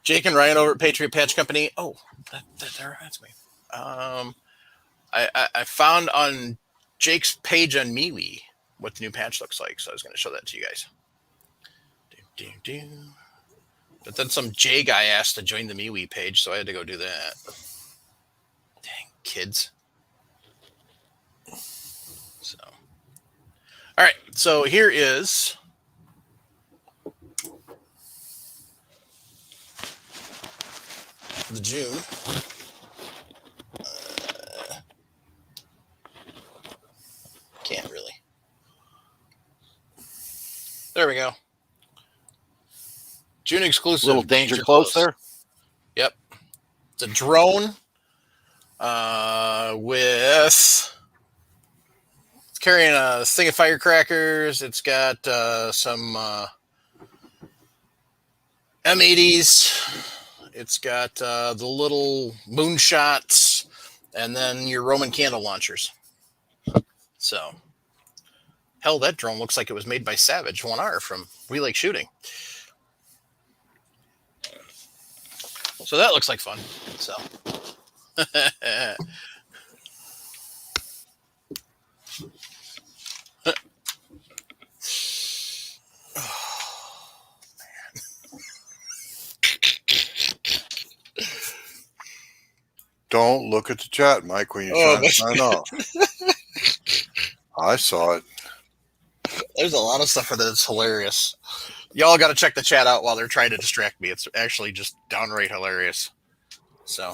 S1: Jake and Ryan over at Patriot Patch Company. Oh, that reminds me. I found on Jake's page on MeWe what the new patch looks like, so I was going to show that to you guys. But then some J guy asked to join the MeWe page, so I had to go do that. Dang, kids. So, all right, so here is the June. Can't really. There we go. June exclusive.
S3: Little danger close there.
S1: Yep. It's a drone with it's carrying a thing of firecrackers. It's got some M80s. It's got the little moonshots, and then your Roman candle launchers. So, hell, that drone looks like it was made by Savage 1R from We Like Shooting. So that looks like fun. So.
S4: Don't look at the chat, Mike, when you're trying to sign off. I saw it.
S1: There's a lot of stuff that's hilarious. Y'all got to check the chat out while they're trying to distract me. It's actually just downright hilarious. So,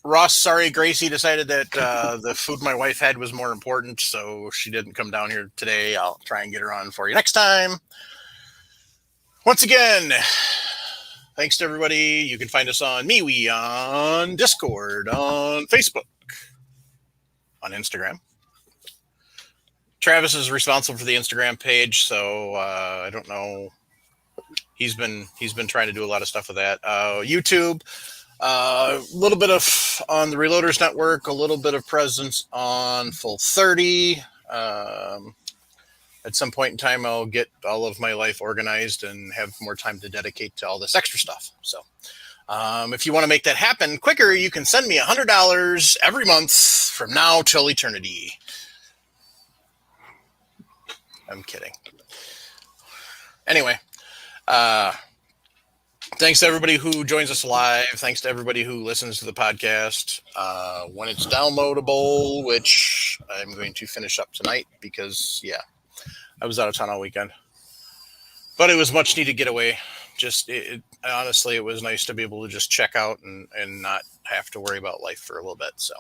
S1: Ross, sorry, Gracie decided that the food my wife had was more important, so she didn't come down here today. I'll try and get her on for you next time. Once again, thanks to everybody. You can find us on MeWe, on Discord, on Facebook, on Instagram. Travis is responsible for the Instagram page, so I don't know. He's been trying to do a lot of stuff with that. YouTube, a little bit of on the Reloaders Network, a little bit of presence on Full 30. At some point in time, I'll get all of my life organized and have more time to dedicate to all this extra stuff. So if you want to make that happen quicker, you can send me $100 every month from now till eternity. I'm kidding. Anyway, thanks to everybody who joins us live. Thanks to everybody who listens to the podcast. When it's downloadable, which I'm going to finish up tonight because, yeah, I was out of town all weekend. But it was much needed getaway. Honestly, it was nice to be able to just check out and not have to worry about life for a little bit. So,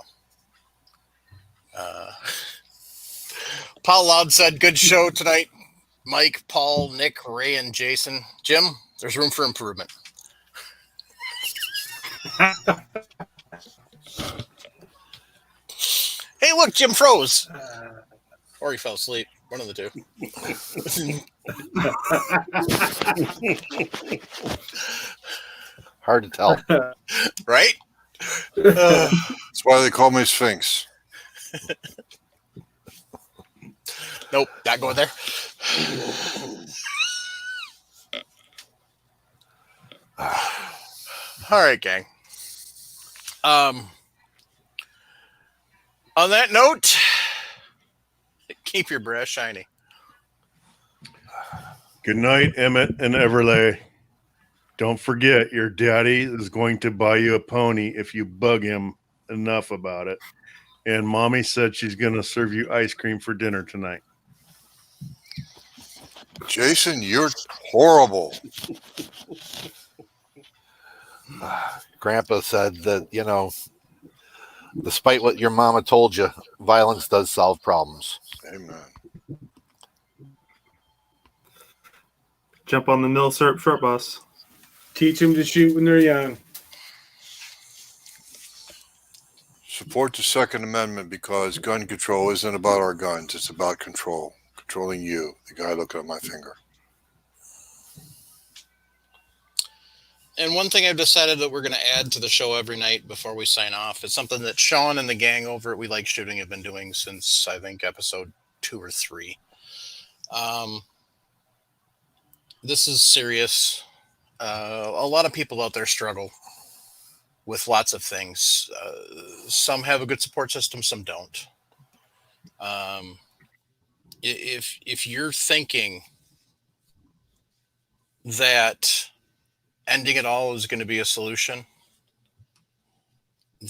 S1: Paul Loud said, good show tonight. Mike, Paul, Nick, Ray, and Jason. Jim, there's room for improvement. Hey, look, Jim froze. Or he fell asleep. One of the two.
S3: Hard to tell.
S1: Right?
S4: That's why they call me Sphinx.
S1: Nope, not going there. All right, gang. On that note, keep your breath shiny.
S5: Good night, Emmett and Everlay. Don't forget, your daddy is going to buy you a pony if you bug him enough about it. And mommy said she's going to serve you ice cream for dinner tonight.
S4: Jason, you're horrible.
S3: Grandpa said that, despite what your mama told you, violence does solve problems.
S4: Amen.
S2: Jump on the mill syrup short bus.
S6: Teach them to shoot when they're young.
S4: Support the Second Amendment because gun control isn't about our guns. It's about control. Controlling you, the guy looking at my finger.
S1: And one thing I've decided that we're going to add to the show every night before we sign off is something that Sean and the gang over at We Like Shooting have been doing since, I think, episode 2 or 3. This is serious. A lot of people out there struggle with lots of things. Some have a good support system, some don't. If you're thinking that ending it all is going to be a solution,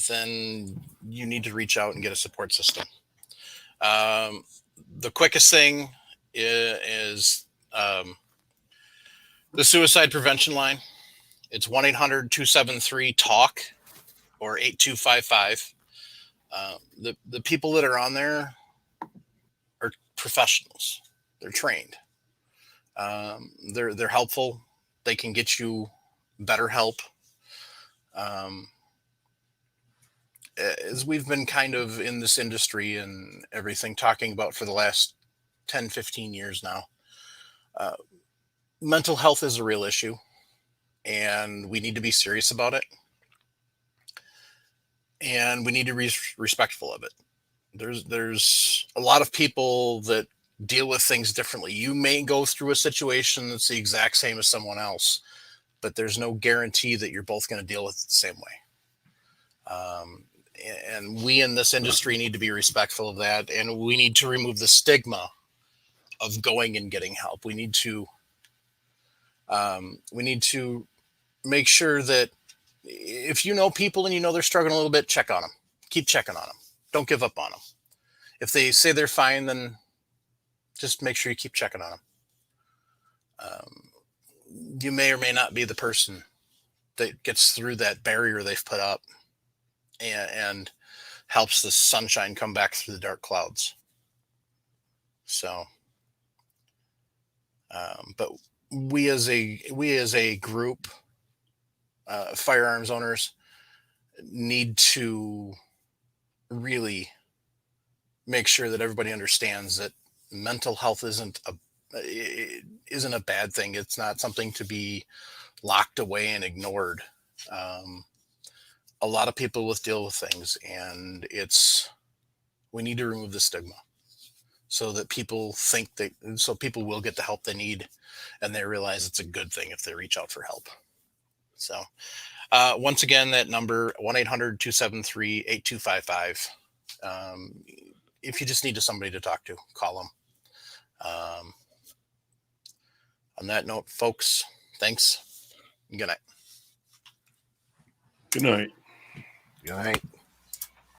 S1: then you need to reach out and get a support system. The quickest thing is the suicide prevention line. It's 1-800-273-TALK or 8255. The people that are on there are professionals. They're trained. They're helpful. They can get you better help. As we've been kind of in this industry and everything talking about for the last 10, 15 years now, mental health is a real issue, and we need to be serious about it. And we need to be respectful of it. There's a lot of people that deal with things differently. You may go through a situation that's the exact same as someone else, but there's no guarantee that you're both going to deal with it the same way. And we in this industry need to be respectful of that, and we need to remove the stigma of going and getting help. We need to make sure that if you know people and you know they're struggling a little bit, check on them. Keep checking on them. Don't give up on them. If they say they're fine, then just make sure you keep checking on them. You may or may not be the person that gets through that barrier they've put up and helps the sunshine come back through the dark clouds. So, but we as a group, firearms owners, need to really make sure that everybody understands that mental health isn't a bad thing. It's not something to be locked away and ignored. A lot of people will deal with things, and we need to remove the stigma so that people people will get the help they need, and they realize it's a good thing if they reach out for help. So once again, that number, 1-800-273-8255. If you just need somebody to talk to, call them. On that note, folks, thanks. Good night.
S5: Good night.
S3: Good night.